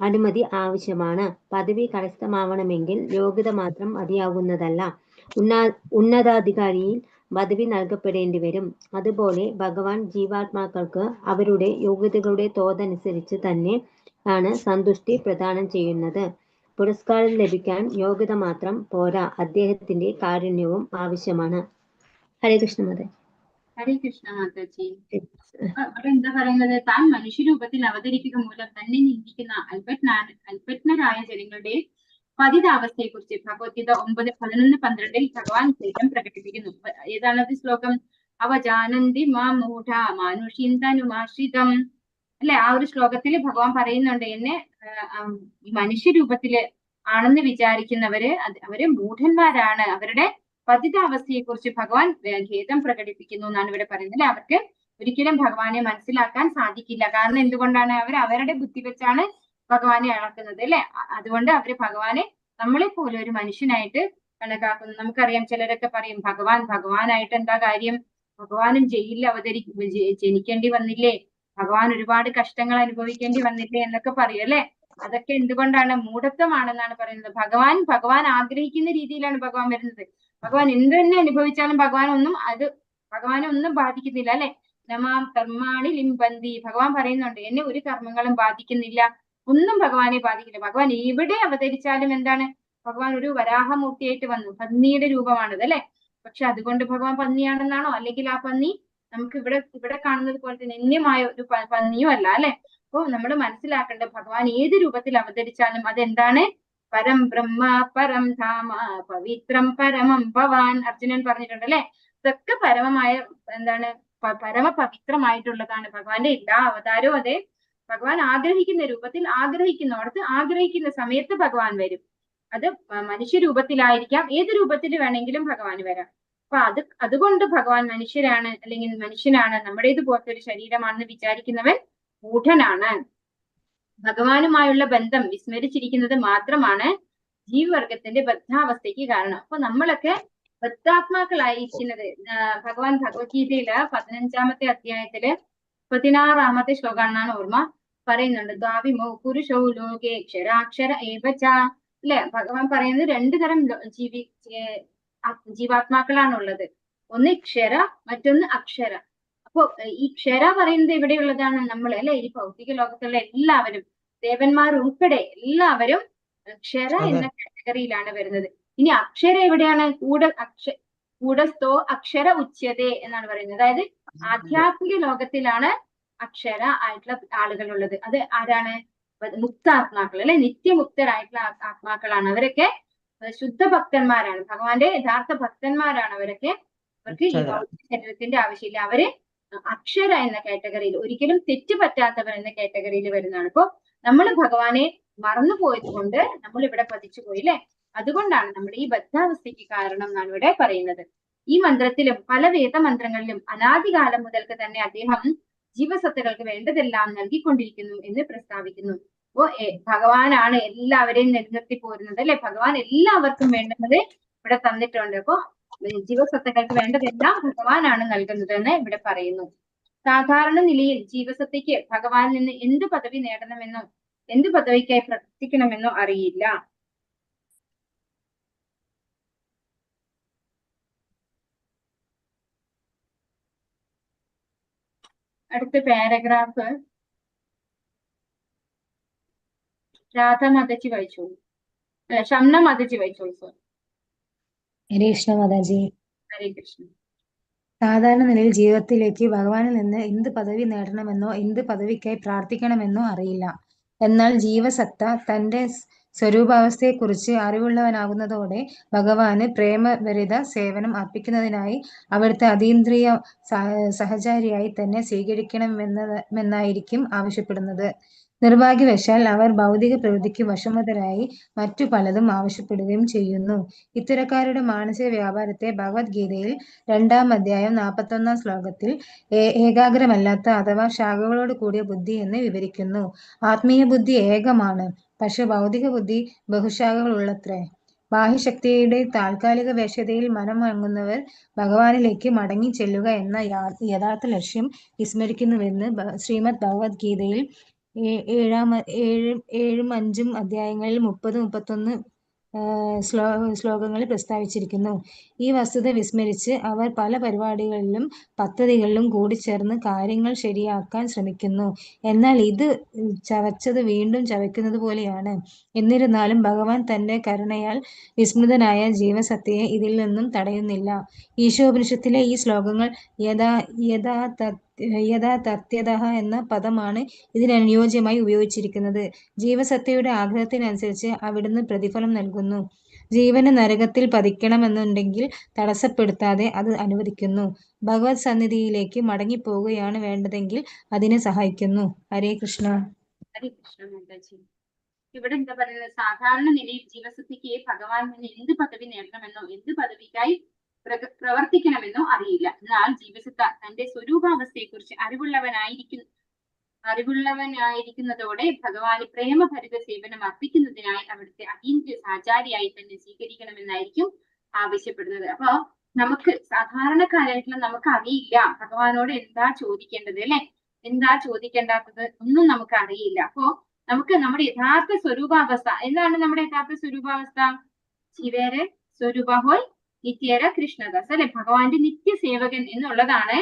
അനുമതി ആവശ്യമാണ്. പദവി കരസ്ഥമാവണമെങ്കിൽ യോഗ്യത മാത്രം മതിയാകുന്നതല്ല, ഉന്നതാധികാരിയിൽ പദവി നൽകപ്പെടേണ്ടി വരും. അതുപോലെ ഭഗവാൻ ജീവാത്മാക്കൾക്ക് അവരുടെ യോഗ്യതകളുടെ തോതനുസരിച്ച് തന്നെ ആണ് സന്തുഷ്ടി പ്രദാനം ചെയ്യുന്നത്. പുരസ്കാരം ലഭിക്കാൻ യോഗ്യത മാത്രം പോരാ, അദ്ദേഹത്തിന്റെ കാരുണ്യവും ആവശ്യമാണ്. ഹരേ കൃഷ്ണ മാതാജി. ഹരേ കൃഷ്ണ മാതാജി. അവിടെ എന്താ പറയുന്നത്? താൻ മനുഷ്യരൂപത്തിൽ അവതരിക്കുക മൂലം തന്നെ നിന്ദിക്കുന്ന അല്പജ്ഞരായ ജനങ്ങളുടെ പതിതാവസ്ഥയെ കുറിച്ച് ഭഗവത്ഗീത 9:11-12 ഭഗവാൻ ഖേദം പ്രകടിപ്പിക്കുന്നു. ഏതാണത് ശ്ലോകം? അവജാനന്തി മാം മൂഢ മാനുഷീന്തനുമാശ്രിതം അല്ലെ. ആ ഒരു ശ്ലോകത്തിൽ ഭഗവാൻ പറയുന്നുണ്ട്, എന്നെ ഈ മനുഷ്യരൂപത്തില് ആണെന്ന് വിചാരിക്കുന്നവര് അവര് മൂഢന്മാരാണ്, അവരുടെ പതിതാവസ്ഥയെ കുറിച്ച് ഭഗവാൻ ഖേദം പ്രകടിപ്പിക്കുന്നു എന്നാണ് ഇവിടെ പറയുന്നത് അല്ലെ. അവർക്ക് ഒരിക്കലും ഭഗവാനെ മനസ്സിലാക്കാൻ സാധിക്കില്ല. കാരണം എന്തുകൊണ്ടാണ്? അവരുടെ ബുദ്ധി വെച്ചാണ് ഭഗവാനെ അളക്കുന്നത് അല്ലെ. അതുകൊണ്ട് അവര് ഭഗവാനെ നമ്മളെ പോലെ ഒരു മനുഷ്യനായിട്ട് കണക്കാക്കുന്നു. നമുക്കറിയാം, ചിലരൊക്കെ പറയും ഭഗവാനായിട്ട് എന്താ കാര്യം, ഭഗവാനും ജയിലിൽ ജനിക്കേണ്ടി വന്നില്ലേ, ഭഗവാൻ ഒരുപാട് കഷ്ടങ്ങൾ അനുഭവിക്കേണ്ടി വന്നില്ലേ എന്നൊക്കെ പറയും അല്ലെ. അതൊക്കെ എന്തുകൊണ്ടാണ്? മൂഢത്വമാണെന്നാണ് പറയുന്നത്. ഭഗവാൻ ആഗ്രഹിക്കുന്ന രീതിയിലാണ് ഭഗവാൻ വരുന്നത്. ഭഗവാൻ എന്ത് തന്നെ അനുഭവിച്ചാലും ഭഗവാനെ ഒന്നും ബാധിക്കുന്നില്ല അല്ലെ. നമാം കർമാണി ലിംബന്തി, ഭഗവാൻ പറയുന്നുണ്ട് എന്നെ ഒരു കർമ്മങ്ങളും ബാധിക്കുന്നില്ല, ഒന്നും ഭഗവാനെ ബാധിക്കില്ല. ഭഗവാൻ എവിടെ അവതരിച്ചാലും എന്താണ്? ഭഗവാൻ ഒരു വരാഹമൂർത്തിയായിട്ട് വന്നു, പന്നിയുടെ രൂപമാണത് അല്ലെ. പക്ഷെ അതുകൊണ്ട് ഭഗവാൻ പന്നിയാണെന്നാണോ? അല്ലെങ്കിൽ ആ പന്നി നമുക്ക് ഇവിടെ കാണുന്നത് പോലെ തന്നെ നിന്യമായ ഒരു പന്നിയും അല്ല അല്ലെ. അപ്പൊ നമ്മൾ മനസ്സിലാക്കേണ്ടത് ഭഗവാൻ ഏത് രൂപത്തിൽ അവതരിച്ചാലും അതെന്താണ്? പരം ബ്രഹ്മ പരം ധാമ പവിത്രം പരമം ഭവാൻ അർജുനൻ പറഞ്ഞിട്ടുണ്ട് അല്ലെ. ഇതൊക്കെ പരമമായ എന്താണ്? പരമ പവിത്രമായിട്ടുള്ളതാണ്. ഭഗവാന്റെ എല്ലാ അവതാരവും അതെ ഭഗവാൻ ആഗ്രഹിക്കുന്ന രൂപത്തിൽ ആഗ്രഹിക്കുന്നിടത്ത് ആഗ്രഹിക്കുന്ന സമയത്ത് ഭഗവാൻ വരും. അത് മനുഷ്യരൂപത്തിലായിരിക്കാം, ഏത് രൂപത്തിൽ വേണമെങ്കിലും ഭഗവാൻ വരാം. അപ്പൊ അതുകൊണ്ട് ഭഗവാൻ മനുഷ്യരാണ് അല്ലെങ്കിൽ മനുഷ്യനാണ്, നമ്മുടേത് പോലത്തെ ഒരു ശരീരമാണെന്ന് വിചാരിക്കുന്നവൻ മൂഢനാണ്. ഭഗവാനുമായുള്ള ബന്ധം വിസ്മരിച്ചിരിക്കുന്നത് മാത്രമാണ് ജീവവർഗത്തിന്റെ ബദ്ധാവസ്ഥയ്ക്ക് കാരണം. അപ്പൊ നമ്മളൊക്കെ ബദ്ധാത്മാക്കളായിരിക്കുന്നത് ഭഗവാൻ ഭഗവത്ഗീതയില് 15-ാമത്തെ അധ്യായത്തില് 16-ാമത്തെ ശ്ലോകമാണെന്നാണ് ഓർമ്മ പറയുന്നുണ്ട്. ദ്വാവിമോ പുരുഷോ ലോകേ ക്ഷരാക്ഷര ഏവച. അല്ലെ, ഭഗവാൻ പറയുന്നത് 2 തരം ജീവാത്മാക്കളാണുള്ളത്. ഒന്ന് ക്ഷര, മറ്റൊന്ന് അക്ഷര. അപ്പൊ ഈ ക്ഷര പറയുന്നത് എവിടെയുള്ളതാണ്? നമ്മൾ അല്ലെ, ഈ ഭൗതിക ലോകത്തുള്ള എല്ലാവരും, ദേവന്മാർ ഉൾപ്പെടെ എല്ലാവരും ക്ഷര എന്ന കാറ്റഗറിയിലാണ് വരുന്നത്. ഇനി അക്ഷര എവിടെയാണ്? കൂടസ്ഥോ അക്ഷര ഉച്യതേ എന്നാണ് പറയുന്നത്. അതായത് ആധ്യാത്മിക ലോകത്തിലാണ് അക്ഷര ആയിട്ടുള്ള ആളുകൾ ഉള്ളത്. അത് ആരാണ്? മുക്താത്മാക്കൾ അല്ലെ, നിത്യമുക്തരായിട്ടുള്ള ആത്മാക്കളാണ്. അവരൊക്കെ ശുദ്ധ ഭക്തന്മാരാണ്, ഭഗവാന്റെ യഥാർത്ഥ ഭക്തന്മാരാണ്. അവരൊക്കെ അവർക്ക് ഈ ഭൗതിക ശരീരത്തിന്റെ ആവശ്യമില്ല. അവര് അക്ഷര എന്ന കാറ്റഗറിയിൽ, ഒരിക്കലും തെറ്റ് പറ്റാത്തവർ എന്ന കാറ്റഗറിയിൽ വരുന്നതാണ്. അപ്പൊ നമ്മൾ ഭഗവാനെ മറന്നു പോയത് കൊണ്ട് നമ്മൾ ഇവിടെ പതിച്ചു പോയി അല്ലെ. അതുകൊണ്ടാണ് നമ്മുടെ ഈ ബദ്ധാവസ്ഥയ്ക്ക് കാരണം എന്നാണ് ഇവിടെ പറയുന്നത്. ഈ മന്ത്രത്തിലും പല വേദമന്ത്രങ്ങളിലും അനാദികാലം മുതൽക്ക് തന്നെ അദ്ദേഹം ജീവസത്തകൾക്ക് വേണ്ടതെല്ലാം നൽകിക്കൊണ്ടിരിക്കുന്നു എന്ന് പ്രസ്താവിക്കുന്നു. അപ്പോ ഭഗവാനാണ് എല്ലാവരെയും നിലനിർത്തി പോരുന്നത് അല്ലെ. ഭഗവാൻ എല്ലാവർക്കും വേണ്ടുന്നത് ഇവിടെ തന്നിട്ടുണ്ട്. അപ്പോ ജീവസത്തകൾക്ക് വേണ്ടതെല്ലാം ഭഗവാനാണ് നൽകുന്നത് എന്ന് ഇവിടെ പറയുന്നു. സാധാരണ നിലയിൽ ജീവസത്തയ്ക്ക് ഭഗവാനിൽ നിന്ന് എന്ത് പദവി നേടണമെന്നോ എന്ത് പദവിക്കായി പ്രവർത്തിക്കണമെന്നോ അറിയില്ല. അടുത്ത പാരഗ്രാഫ് രാധ മാതാജി വായിച്ചോളൂ, ഷംന മാതാജി വായിച്ചോളൂ. സോറി. ഹരേ കൃഷ്ണ മാതാജി. ഹരേ കൃഷ്ണ. സാധാരണ നിലയിൽ ജീവിതത്തിലേക്ക് ഭഗവാനിൽ നിന്ന് എന്ത് പദവി നേടണമെന്നോ എന്ത് പദവിക്കായി പ്രാർത്ഥിക്കണമെന്നോ അറിയില്ല. എന്നാൽ ജീവസത്ത തന്റെ സ്വരൂപാവസ്ഥയെക്കുറിച്ച് അറിവുള്ളവനാകുന്നതോടെ ഭഗവാന് പ്രേമഭരിത സേവനം അർപ്പിക്കുന്നതിനായി അവിടുത്തെ അതീന്ദ്രിയ സഹചാരിയായി തന്നെ സ്വീകരിക്കണമെന്നായിരിക്കും ആവശ്യപ്പെടുന്നത്. നിർഭാഗ്യവശാൽ അവർ ഭൗതിക പ്രവൃത്തിക്ക് വശംവദരായി മറ്റു പലതും ആവശ്യപ്പെടുകയും ചെയ്യുന്നു. ഇത്തരക്കാരുടെ മാനസിക വ്യാപാരത്തെ ഭഗവത്ഗീതയിൽ 2-ാം അധ്യായം 41-ാം ശ്ലോകത്തിൽ ഏകാഗ്രമല്ലാത്ത അഥവാ ശാഖകളോട് കൂടിയ ബുദ്ധി എന്ന് വിവരിക്കുന്നു. ആത്മീയ ബുദ്ധി ഏകമാണ്, പക്ഷെ ഭൗതിക ബുദ്ധി ബഹുശാഖകളുള്ളത്രേ. ബാഹ്യശക്തിയുടെ താൽക്കാലിക വേശ്യതയിൽ മനം വാങ്ങുന്നവർ ഭഗവാനിലേക്ക് മടങ്ങി ചെല്ലുക എന്ന യഥാർത്ഥ ലക്ഷ്യം വിസ്മരിക്കുന്നുവെന്ന് ശ്രീമദ് ഭഗവത്ഗീതയിൽ 7-ഉം 5-ഉം അധ്യായങ്ങളിൽ 30-31 ശ്ലോകങ്ങളിൽ പ്രസ്താവിച്ചിരിക്കുന്നു. ഈ വസ്തുത വിസ്മരിച്ച് അവർ പല പരിപാടികളിലും പദ്ധതികളിലും കൂടിച്ചേർന്ന് കാര്യങ്ങൾ ശരിയാക്കാൻ ശ്രമിക്കുന്നു. എന്നാൽ ഇത് ചവച്ചത് വീണ്ടും ചവയ്ക്കുന്നത് പോലെയാണ്. എന്നിരുന്നാലും ഭഗവാൻ തന്റെ കരുണയാൽ വിസ്മൃതനായ ജീവസത്തയെ ഇതിൽ നിന്നും തടയുന്നില്ല. ഈശോപനിഷത്തിലെ ഈ ശ്ലോകങ്ങൾ യഥാതഥ്യതഃ എന്ന പദമാണ് ഇതിനനുയോജ്യമായി ഉപയോഗിച്ചിരിക്കുന്നത്. ജീവസത്തയുടെ ആഗ്രഹത്തിനനുസരിച്ച് അവിടുന്ന് പ്രതിഫലം നൽകുന്നു. ജീവന് നരകത്തിൽ പതിക്കണമെന്നുണ്ടെങ്കിൽ തടസ്സപ്പെടുത്താതെ അത് അനുവദിക്കുന്നു. ഭഗവത് സന്നിധിയിലേക്ക് മടങ്ങിപ്പോവുകയാണ് വേണ്ടതെങ്കിൽ അതിനെ സഹായിക്കുന്നു. ഹരേ കൃഷ്ണ. ഹരേ കൃഷ്ണ മാതാജി. ഇവിടെ എന്താ പറയുന്നത്? സാധാരണ നിലയിൽ ജീവസത്തയ്ക്ക് ഭഗവാനിൽ നിന്ന് എന്ത് പദവി നേടണമെന്നോ എന്ത് പദവിക്കായി പ്രവർത്തിക്കണമെന്നോ അറിയില്ല. എന്നാൽ ജീവസത്ത തന്റെ സ്വരൂപാവസ്ഥയെക്കുറിച്ച് അറിവുള്ളവനായിരിക്കുന്നതോടെ ഭഗവാന് പ്രേമഭരിത സേവനം അർപ്പിക്കുന്നതിനായി അവിടുത്തെ അതീന്ദ്രിയ സഹചാരിയായി തന്നെ സ്വീകരിക്കണമെന്നായിരിക്കും ആവശ്യപ്പെടുന്നത്. അപ്പൊ നമുക്ക് സാധാരണക്കാരായിട്ടുള്ള നമുക്ക് അറിയില്ല ഭഗവാനോട് എന്താ ചോദിക്കേണ്ടത് അല്ലെ, എന്താ ചോദിക്കേണ്ടാത്തത് ഒന്നും നമുക്ക് അറിയില്ല. അപ്പോ നമുക്ക് നമ്മുടെ യഥാർത്ഥ സ്വരൂപാവസ്ഥ എന്താണ്? നമ്മുടെ യഥാർത്ഥ സ്വരൂപാവസ്ഥ ശിവേരെ സ്വരൂപഹോയ് നിത്യേര കൃഷ്ണദാസ് അല്ലെ, ഭഗവാന്റെ നിത്യസേവകൻ എന്നുള്ളതാണ്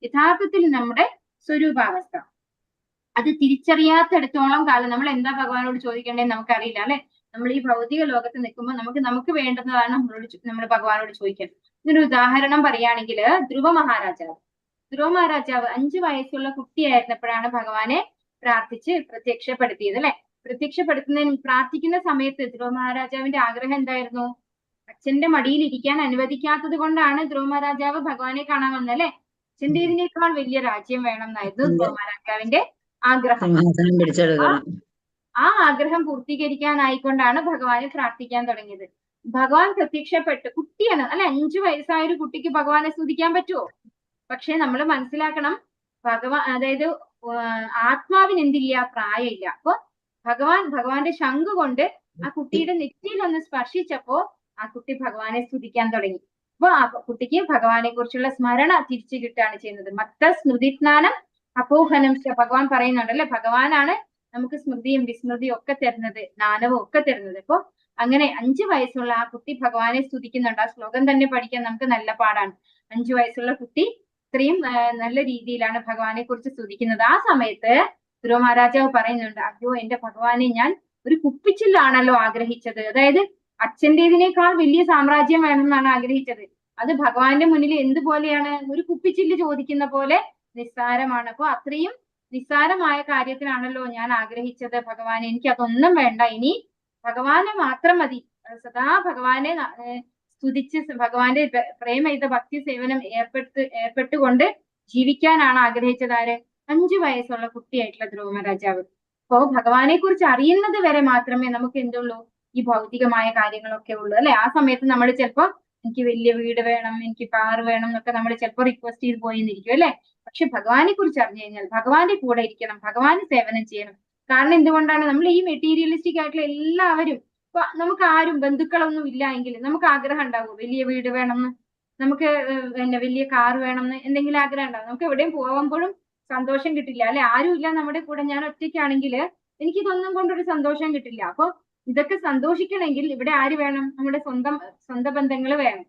യഥാർത്ഥത്തിൽ നമ്മുടെ സ്വരൂപാവസ്ഥ. അത് തിരിച്ചറിയാത്തിടത്തോളം കാലം നമ്മൾ എന്താ ഭഗവാനോട് ചോദിക്കേണ്ടതെന്ന് നമുക്കറിയില്ല അല്ലെ. നമ്മൾ ഈ ഭൗതിക ലോകത്ത് നിൽക്കുമ്പോൾ നമുക്ക് വേണ്ടുന്നതാണ് നമ്മൾ ഭഗവാനോട് ചോദിക്കുന്നത്. ഇതിനൊരു ഉദാഹരണം പറയുകയാണെങ്കിൽ ധ്രുവ മഹാരാജാവ് 5 വയസ്സുള്ള കുട്ടിയായിരുന്നപ്പോഴാണ് ഭഗവാനെ പ്രാർത്ഥിച്ച് പ്രത്യക്ഷപ്പെടുത്തിയത് അല്ലെ. പ്രാർത്ഥിക്കുന്ന സമയത്ത് ധ്രുവ മഹാരാജാവിന്റെ ആഗ്രഹം എന്തായിരുന്നു? അച്ഛന്റെ മടിയിൽ ഇരിക്കാൻ അനുവദിക്കാത്തത് കൊണ്ടാണ് ധ്രുവ മഹാരാജാവ് ഭഗവാനെ കാണാൻ വന്നല്ലേ. അച്ഛൻ്റെതിനേക്കാൾ വലിയ രാജ്യം വേണം എന്നായിരുന്നു ധ്രുവ മഹാരാജാവിന്റെ ആഗ്രഹം. ആ ആഗ്രഹം പൂർത്തീകരിക്കാനായിക്കൊണ്ടാണ് ഭഗവാനെ പ്രാർത്ഥിക്കാൻ തുടങ്ങിയത്. ഭഗവാൻ പ്രത്യക്ഷപ്പെട്ട്, കുട്ടിയാണ് അല്ലെ, 5 വയസ്സായ ഒരു കുട്ടിക്ക് ഭഗവാനെ സ്തുതിക്കാൻ പറ്റുമോ? പക്ഷെ നമ്മൾ മനസ്സിലാക്കണം, അതായത് ആത്മാവിന് എന്തില്ല? പ്രായമില്ല. അപ്പൊ ഭഗവാന്റെ ശംഖ് കൊണ്ട് ആ കുട്ടിയുടെ നെറ്റിയിൽ ഒന്ന് സ്പർശിച്ചപ്പോ ആ കുട്ടി ഭഗവാനെ സ്തുതിക്കാൻ തുടങ്ങി. അപ്പൊ ആ കുട്ടിക്ക് ഭഗവാനെ കുറിച്ചുള്ള സ്മരണ തിരിച്ചു കിട്ടുകയാണ് ചെയ്യുന്നത്. മത്ത സ്മൃതിസ്നാനം അപോഹനം. ഭഗവാൻ പറയുന്നുണ്ടല്ലേ, ഭഗവാനാണ് നമുക്ക് സ്മൃതിയും വിസ്മൃതിയും ഒക്കെ തരുന്നത്, ജ്ഞാനവും ഒക്കെ തരുന്നത്. അപ്പൊ അങ്ങനെ 5 വയസ്സുള്ള ആ കുട്ടി ഭഗവാനെ സ്തുതിക്കുന്നുണ്ട്. ആ ശ്ലോകം തന്നെ പഠിക്കാൻ നമുക്ക് നല്ല പാടാണ്. 5 വയസ്സുള്ള കുട്ടി ഇത്രയും നല്ല രീതിയിലാണ് ഭഗവാനെ കുറിച്ച് സ്തുതിക്കുന്നത്. ആ സമയത്ത് ധ്രുവ മഹാരാജാവ് പറയുന്നുണ്ട്, അയ്യോ എന്റെ ഭഗവാനെ, ഞാൻ ഒരു കുപ്പിച്ചില്ലാണല്ലോ ആഗ്രഹിച്ചത്. അതായത് അച്ഛൻ്റെതിനേക്കാൾ വലിയ സാമ്രാജ്യം വേണമെന്നാണ് ആഗ്രഹിച്ചത്. അത് ഭഗവാന്റെ മുന്നിൽ എന്തുപോലെയാണ്? ഒരു കുപ്പിച്ചില്ല് ചോദിക്കുന്ന പോലെ നിസ്സാരമാണ്. അപ്പൊ അത്രയും നിസ്സാരമായ കാര്യത്തിനാണല്ലോ ഞാൻ ആഗ്രഹിച്ചത് ഭഗവാനെ, എനിക്ക് അതൊന്നും വേണ്ട, ഇനി ഭഗവാനെ മാത്രം മതി. സദാ ഭഗവാനെ സ്തുതിച്ച് ഭഗവാന്റെ പ്രേമയുത ഭക്തി സേവനം ഏർപ്പെട്ടുകൊണ്ട് ജീവിക്കാനാണ് ആഗ്രഹിച്ചത്. ആര്? 5 വയസ്സുള്ള കുട്ടിയായിട്ടുള്ള ധ്രുവ മഹാരാജാവ്. അപ്പോ ഭഗവാനെ കുറിച്ച് അറിയുന്നത് വരെ മാത്രമേ നമുക്ക് എന്തുള്ളൂ? ഈ ഭൗതികമായ കാര്യങ്ങളൊക്കെ ഉള്ളൂ അല്ലെ. ആ സമയത്ത് നമ്മൾ ചിലപ്പോ എനിക്ക് വലിയ വീട് വേണം, എനിക്ക് കാറ് വേണം എന്നൊക്കെ നമ്മൾ ചിലപ്പോൾ റിക്വസ്റ്റ് ചെയ്ത് പോയിരിക്കും അല്ലെ. പക്ഷെ ഭഗവാനെ കുറിച്ച് അറിഞ്ഞു കഴിഞ്ഞാൽ ഭഗവാന്റെ കൂടെ ഇരിക്കണം, ഭഗവാന് സേവനം ചെയ്യണം. കാരണം എന്തുകൊണ്ടാണ്? നമ്മൾ ഈ മെറ്റീരിയലിസ്റ്റിക് ആയിട്ടുള്ള എല്ലാവരും, ഇപ്പൊ നമുക്ക് ആരും ബന്ധുക്കളൊന്നും ഇല്ല എങ്കിൽ നമുക്ക് ആഗ്രഹം ഉണ്ടാവും വലിയ വീട് വേണമെന്ന്, നമുക്ക് പിന്നെ വലിയ കാറ് വേണമെന്ന് എന്തെങ്കിലും ആഗ്രഹം ഉണ്ടാവും. നമുക്ക് എവിടെയും പോകുമ്പോഴും സന്തോഷം കിട്ടില്ല അല്ലെ. ആരും ഇല്ല നമ്മുടെ കൂടെ, ഞാൻ ഒറ്റയ്ക്കാണെങ്കിൽ എനിക്കിതൊന്നും കൊണ്ടൊരു സന്തോഷം കിട്ടില്ല. അപ്പൊ ഇതൊക്കെ സന്തോഷിക്കണമെങ്കിൽ ഇവിടെ ആര് വേണം? നമ്മുടെ സ്വന്തം ബന്ധങ്ങൾ വേണം.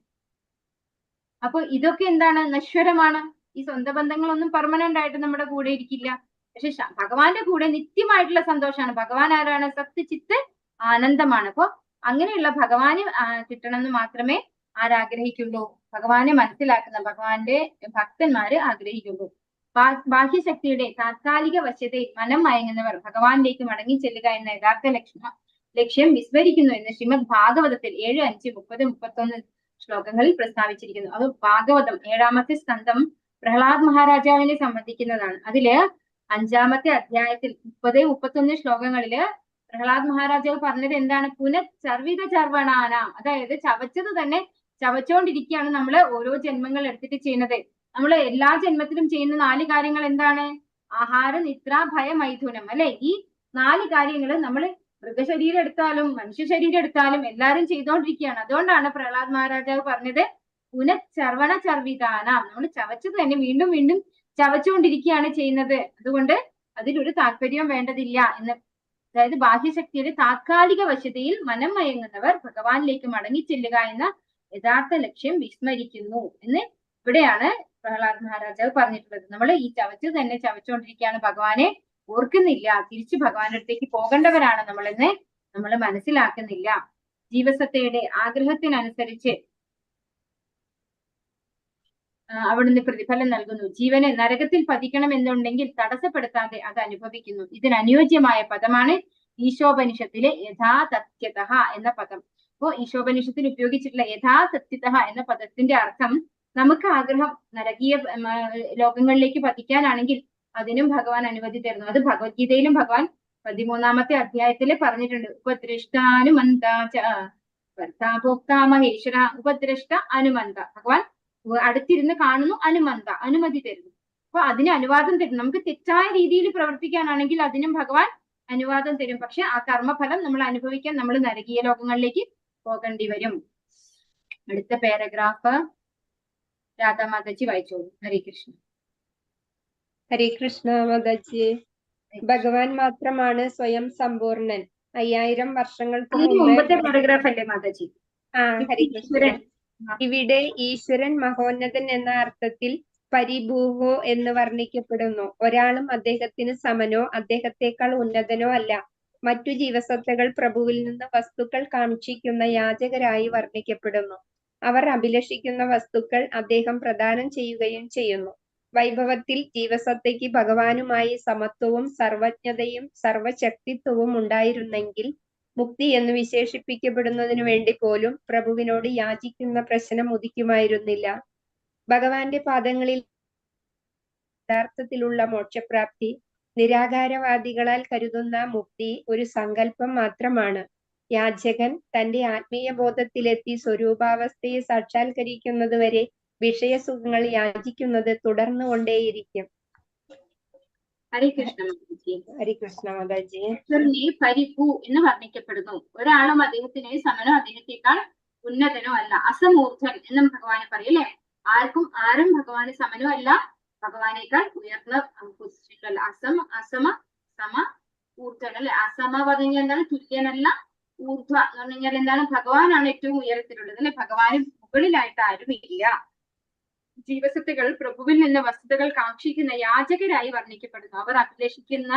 അപ്പൊ ഇതൊക്കെ എന്താണ്? നശ്വരമാണ്. ഈ സ്വന്തം ബന്ധങ്ങളൊന്നും പെർമനന്റ് ആയിട്ട് നമ്മുടെ കൂടെ ഇരിക്കില്ല. പക്ഷെ ഭഗവാന്റെ കൂടെ നിത്യമായിട്ടുള്ള സന്തോഷമാണ്. ഭഗവാൻ ആരാണ്? സത്ത് ചിത്ത് ആനന്ദമാണ്. അപ്പൊ അങ്ങനെയുള്ള ഭഗവാന് കിട്ടണമെന്ന് മാത്രമേ ആരാഗ്രഹിക്കുള്ളൂ? ഭഗവാനെ മനസ്സിലാക്കുന്ന ഭഗവാന്റെ ഭക്തന്മാര് ആഗ്രഹിക്കുള്ളൂ. ബാഹ്യശക്തിയുടെ താത്കാലിക വശ്യതയിൽ മനം മയങ്ങുന്നവർ ഭഗവാനിലേക്ക് മടങ്ങി ചെല്ലുക എന്ന യഥാർത്ഥ ലക്ഷ്യം വിസ്മരിക്കുന്നു എന്ന് ശ്രീമദ് ഭാഗവതത്തിൽ 7, 5, 30, 31 ശ്ലോകങ്ങളിൽ പ്രസ്താവിച്ചിരിക്കുന്നു. അത് ഭാഗവതം 7-ാമത്തെ സ്കന്ധം പ്രഹ്ലാദ് മഹാരാജാവിനെ സംബന്ധിക്കുന്നതാണ്. അതില് 5-ാമത്തെ അധ്യായത്തിൽ 30, 31 ശ്ലോകങ്ങളില് പ്രഹ്ലാദ് മഹാരാജാവ് പറഞ്ഞത് എന്താണ്? പുനഃചർവിത ചർവണാനാം. അതായത് ചവച്ചത് തന്നെ ചവച്ചോണ്ടിരിക്കുകയാണ് നമ്മൾ ഓരോ ജന്മങ്ങൾ എടുത്തിട്ട് ചെയ്യുന്നത്. നമ്മൾ എല്ലാ ജന്മത്തിലും ചെയ്യുന്ന 4 കാര്യങ്ങൾ എന്താണ്? ആഹാര, നിദ്ര, ഭയ, മൈഥുനം അല്ലെ. ഈ 4 കാര്യങ്ങൾ നമ്മൾ മൃഗശരീരം എടുത്താലും മനുഷ്യ ശരീരം എടുത്താലും എല്ലാവരും ചെയ്തുകൊണ്ടിരിക്കുകയാണ്. അതുകൊണ്ടാണ് പ്രഹ്ലാദ് മഹാരാജാവ് പറഞ്ഞത് പുനഃചർവണ ചർവിതാനാം. നമ്മൾ ചവച്ചത് തന്നെ വീണ്ടും വീണ്ടും ചവച്ചുകൊണ്ടിരിക്കുകയാണ് ചെയ്യുന്നത്. അതുകൊണ്ട് അതിലൊരു താല്പര്യം വേണ്ടതില്ല എന്ന്. അതായത് ബാഹ്യശക്തിയുടെ താത്കാലിക വശ്യതയിൽ മനം മയങ്ങുന്നവർ ഭഗവാനിലേക്ക് മടങ്ങി ചെല്ലുക എന്ന യഥാർത്ഥ ലക്ഷ്യം വിസ്മരിക്കുന്നു എന്ന് ഇവിടെയാണ് പ്രഹ്ലാദ് മഹാരാജാവ് പറഞ്ഞിട്ടുള്ളത്. നമ്മൾ ഈ ചവച്ചത് തന്നെ ചവച്ചുകൊണ്ടിരിക്കുകയാണ്, ഭഗവാനെ ഓർക്കുന്നില്ല, തിരിച്ചു ഭഗവാന്റെ അടുത്തേക്ക് പോകേണ്ടവരാണ് നമ്മളെന്ന് നമ്മൾ മനസ്സിലാക്കുന്നില്ല. ജീവസത്തയുടെ ആഗ്രഹത്തിനനുസരിച്ച് അവിടുന്ന് പ്രതിഫലം നൽകുന്നു. ജീവന് നരകത്തിൽ പതിക്കണമെന്നുണ്ടെങ്കിൽ തടസ്സപ്പെടുത്താതെ അത് അനുഭവിക്കുന്നു. ഇതിന് അനുയോജ്യമായ പദമാണ് ഈശോപനിഷത്തിലെ യഥാതഥ്യത എന്ന പദം. അപ്പോ ഈശോപനിഷത്തിൽ ഉപയോഗിച്ചിട്ടുള്ള യഥാതഥ്യത എന്ന പദത്തിന്റെ അർത്ഥം നമുക്ക് ആഗ്രഹം നരകീയ ലോകങ്ങളിലേക്ക് പതിക്കാനാണെങ്കിൽ അതിനും ഭഗവാൻ അനുമതി തരുന്നു. അത് ഭഗവത്ഗീതയിലും ഭഗവാൻ 13-ാമത്തെ അധ്യായത്തില് പറഞ്ഞിട്ടുണ്ട്. ഉപദ്രഷ്ടാനുമന്ത ഭർത്താഭോക്ത മഹേശ്വര ഉപദ്രഷ്ട അനുമന്ത. ഭഗവാൻ അടുത്തിരുന്ന് കാണുന്നു, അനുമതി തരുന്നു. അപ്പൊ അതിന് അനുവാദം തരും. നമുക്ക് തെറ്റായ രീതിയിൽ പ്രവർത്തിക്കാനാണെങ്കിൽ അതിനും ഭഗവാൻ അനുവാദം തരും. പക്ഷെ ആ കർമ്മഫലം നമ്മൾ അനുഭവിക്കാൻ നമ്മൾ നരകീയ ലോകങ്ങളിലേക്ക് പോകേണ്ടി വരും. അടുത്ത പാരഗ്രാഫ് രാധാ മാതാജി വായിച്ചോളൂ. ഹരേ കൃഷ്ണ. ഹരേ കൃഷ്ണ മാതാജി. ഭഗവാൻ മാത്രമാണ് സ്വയം സമ്പൂർണൻ. 5000 വർഷങ്ങൾക്ക് മുമ്പത്തെ പാരഗ്രാഫ് അല്ലേ മാതാജി? ഹരേ കൃഷ്ണ. ഇവിടെ ഈശ്വരൻ മഹോന്നതൻ എന്ന അർത്ഥത്തിൽ പരിഭൂഹോ എന്ന് വർണ്ണിക്കപ്പെടുന്നു. ഒരാളും അദ്ദേഹത്തിന് സമനോ അദ്ദേഹത്തെക്കാൾ ഉന്നതനോ അല്ല. മറ്റു ജീവസത്തകൾ പ്രഭുവിൽ നിന്ന് വസ്തുക്കൾ കാക്ഷിക്കുന്ന യാചകരായി വർണ്ണിക്കപ്പെടുന്നു. അവർ അഭിലഷിക്കുന്ന വസ്തുക്കൾ അദ്ദേഹം പ്രദാനം ചെയ്യുകയും ചെയ്യുന്നു. വൈഭവത്തിൽ ജീവസത്തയ്ക്ക് ഭഗവാനുമായി സമത്വവും സർവജ്ഞതയും സർവശക്തിത്വവും ഉണ്ടായിരുന്നെങ്കിൽ മുക്തി എന്ന് വിശേഷിപ്പിക്കപ്പെടുന്നതിനു വേണ്ടി പോലും പ്രഭുവിനോട് യാചിക്കുന്ന പ്രശ്നം ഉദിക്കുമായിരുന്നില്ല. ഭഗവാന്റെ പാദങ്ങളിൽ യഥാർത്ഥത്തിലുള്ള മോക്ഷപ്രാപ്തി നിരാകാരവാദികളാൽ കരുതുന്ന മുക്തി ഒരു സങ്കല്പം മാത്രമാണ്. യാചകൻ തന്റെ ആത്മീയ ബോധത്തിലെത്തി സ്വരൂപാവസ്ഥയെ സാക്ഷാത്കരിക്കുന്നതുവരെ വിഷയസുഖങ്ങൾ യാചിക്കുന്നത് തുടർന്നുകൊണ്ടേയിരിക്കും. ഹരേ കൃഷ്ണ മാതാജി. ഹരേ കൃഷ്ണ മാതാജി. ഈശ്വരനെ പരിപു എന്ന് വർണ്ണിക്കപ്പെടുന്നു. ഒരാളും അദ്ദേഹത്തിന് സമനോ അദ്ദേഹത്തെക്കാൾ ഉന്നതനോ അല്ല. അസമൂർധൻ എന്നും ഭഗവാന് പറയും അല്ലെ. ആരും ഭഗവാന് സമനോ അല്ല, ഭഗവാനേക്കാൾ ഉയർന്ന പൊസിഷനിലല്ല. അസമ സമ ഊർധ്വൻ അല്ലെ. അസമ പറഞ്ഞു എന്താണ്? തുല്യനല്ല. ഊർധ്വ എന്ന് പറഞ്ഞു കഴിഞ്ഞാൽ എന്താണ്? ഭഗവാനാണ് ഏറ്റവും ഉയരത്തിലുള്ളത് അല്ലെ. ഭഗവാന് മുകളിലായിട്ട് ആരുമില്ല. ജീവസത്തുകൾ പ്രഭുവിൽ നിന്ന് വസ്തുതകൾ കാക്ഷിക്കുന്ന യാചകരായി വർണ്ണിക്കപ്പെടുന്നു. അവർ അഭിലഷിക്കുന്ന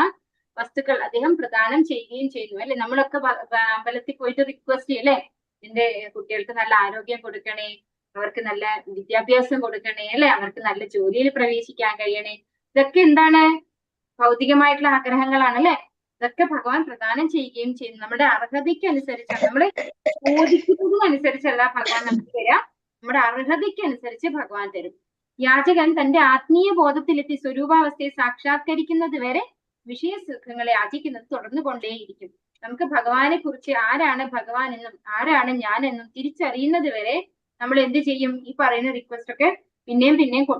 വസ്തുക്കൾ അദ്ദേഹം പ്രദാനം ചെയ്യുകയും ചെയ്യുന്നു അല്ലെ. നമ്മളൊക്കെ അമ്പലത്തിൽ പോയിട്ട് റിക്വസ്റ്റ് ചെയ്യും അല്ലെ, എന്റെ കുട്ടികൾക്ക് നല്ല ആരോഗ്യം കൊടുക്കണേ, അവർക്ക് നല്ല വിദ്യാഭ്യാസം കൊടുക്കണേ അല്ലെ, അവർക്ക് നല്ല ജോലിയിൽ പ്രവേശിക്കാൻ കഴിയണേ. ഇതൊക്കെ എന്താണ്? ഭൗതികമായിട്ടുള്ള ആഗ്രഹങ്ങളാണ് അല്ലെ. ഇതൊക്കെ ഭഗവാൻ പ്രദാനം ചെയ്യുകയും ചെയ്യുന്നു. നമ്മുടെ അർഹതയ്ക്ക് അനുസരിച്ചാണ്, നമ്മള് ചോദിക്കുന്നതിനനുസരിച്ചല്ല ഭഗവാൻ നമുക്ക് തരാം, നമ്മുടെ അർഹതയ്ക്ക് അനുസരിച്ച് ഭഗവാൻ തരും. യാചകൻ തന്റെ ആത്മീയ ബോധത്തിലെത്തി സ്വരൂപാവസ്ഥയെ സാക്ഷാത്കരിക്കുന്നത് വരെ വിഷയസുഖങ്ങളെ യാചിക്കുന്നത് തുടർന്നു കൊണ്ടേയിരിക്കും. നമുക്ക് ഭഗവാനെ കുറിച്ച് ആരാണ് ഭഗവാൻ എന്നും ആരാണ് ഞാൻ എന്നും തിരിച്ചറിയുന്നത് വരെ നമ്മൾ എന്ത് ചെയ്യും? ഈ പറയുന്ന റിക്വസ്റ്റ് ഒക്കെ പിന്നെയും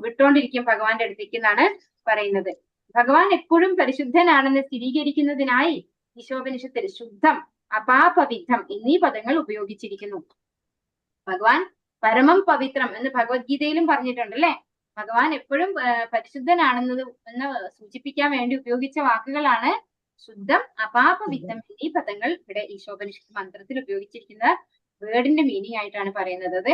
വിട്ടുകൊണ്ടിരിക്കും ഭഗവാന്റെ അടുത്തേക്ക് എന്നാണ് പറയുന്നത്. ഭഗവാൻ എപ്പോഴും പരിശുദ്ധനാണെന്ന് സ്ഥിരീകരിക്കുന്നതിനായി ഈശോപനിഷത്തിൽ ശുദ്ധം, അപാപവിദ്ധം എന്നീ പദങ്ങൾ ഉപയോഗിച്ചിരിക്കുന്നു. ഭഗവാൻ പരമം പവിത്രം എന്ന് ഭഗവത്ഗീതയിലും പറഞ്ഞിട്ടുണ്ട് അല്ലെ. ഭഗവാൻ എപ്പോഴും പരിശുദ്ധനാണെന്ന് സൂചിപ്പിക്കാൻ വേണ്ടി ഉപയോഗിച്ച വാക്കുകളാണ് ശുദ്ധം, അപാപവിദ്ധം എന്നീ പദങ്ങൾ ഇവിടെ ഈശോപനിഷത്ത് മന്ത്രത്തിൽ ഉപയോഗിച്ചിരിക്കുന്ന വേർഡിന്റെ മീനിങ് ആയിട്ടാണ് പറയുന്നത്. അത്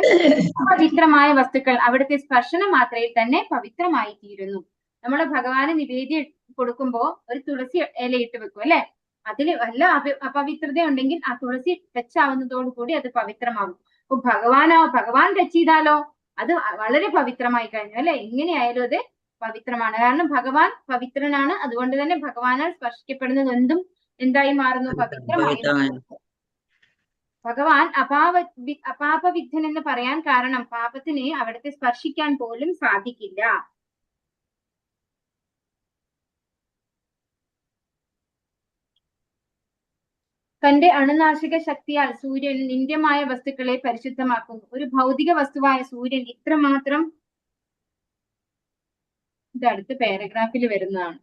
പവിത്രമായ വസ്തുക്കൾ അവിടുത്തെ സ്പർശന മാത്രയിൽ തന്നെ പവിത്രമായി തീരുന്നു. നമ്മൾ ഭഗവാന് നിവേദ്യം കൊടുക്കുമ്പോ ഒരു തുളസി ഇല ഇട്ട് വെക്കും അല്ലെ. അതിൽ വല്ല അപവിത്രത ഉണ്ടെങ്കിൽ ആ തുളസി ടച്ച് ആവുന്നതോടുകൂടി അത് പവിത്രമാകും. അപ്പൊ ഭഗവാൻ ടച്ച് ചെയ്താലോ അത് വളരെ പവിത്രമായി കഴിഞ്ഞു അല്ലെ. എങ്ങനെയായാലും അത് പവിത്രമാണ്. കാരണം ഭഗവാൻ പവിത്രനാണ്. അതുകൊണ്ട് തന്നെ ഭഗവാനാൽ സ്പർശിക്കപ്പെടുന്നത് എന്തും എന്തായി മാറുന്നു? പവിത്രമായി. ഭഗവാൻ അപാപവിദ്ധൻ എന്ന് പറയാൻ കാരണം പാപത്തിന് അവിടുത്തെ സ്പർശിക്കാൻ പോലും സാധിക്കില്ല. തന്റെ അണുനാശിക ശക്തിയാൽ സൂര്യൻ നിന്ദ്യമായ വസ്തുക്കളെ പരിശുദ്ധമാക്കുന്നു. ഒരു ഭൗതിക വസ്തുവായ സൂര്യൻ ഇത്രമാത്രം, ഇത് അടുത്ത പാരഗ്രാഫിൽ വരുന്നതാണ്.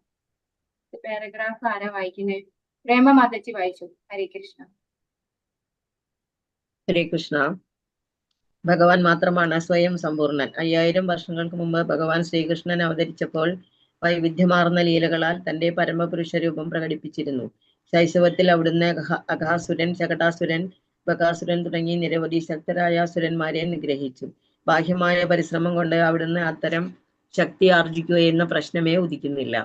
പാരഗ്രാഫ് ആരാ വായിക്കുന്നത്? പ്രേമ മാതച്ചി വായിച്ചു. ഹരേ കൃഷ്ണ. ഹരേ കൃഷ്ണ. ഭഗവാൻ മാത്രമാണ് സ്വയം സമ്പൂർണ്ണൻ. 5000 വർഷങ്ങൾക്ക് മുമ്പ് ഭഗവാൻ ശ്രീകൃഷ്ണൻ അവതരിച്ചപ്പോൾ വൈവിധ്യമാർന്ന ലീലകളാൽ തന്റെ പരമപുരുഷ രൂപം പ്രകടിപ്പിച്ചിരുന്നു. ശൈശവത്തിൽ അവിടുന്ന് അഘാസുരൻ, ശകടാസുരൻ, ബകാസുരൻ തുടങ്ങി നിരവധി ശക്തരായ അസുരന്മാരെ നിഗ്രഹിച്ചു. ബാഹ്യമായ പരിശ്രമം കൊണ്ട് അവിടുന്ന് അത്തരം ശക്തി ആർജിക്കുകയെന്ന പ്രശ്നമേ ഉദിക്കുന്നില്ല.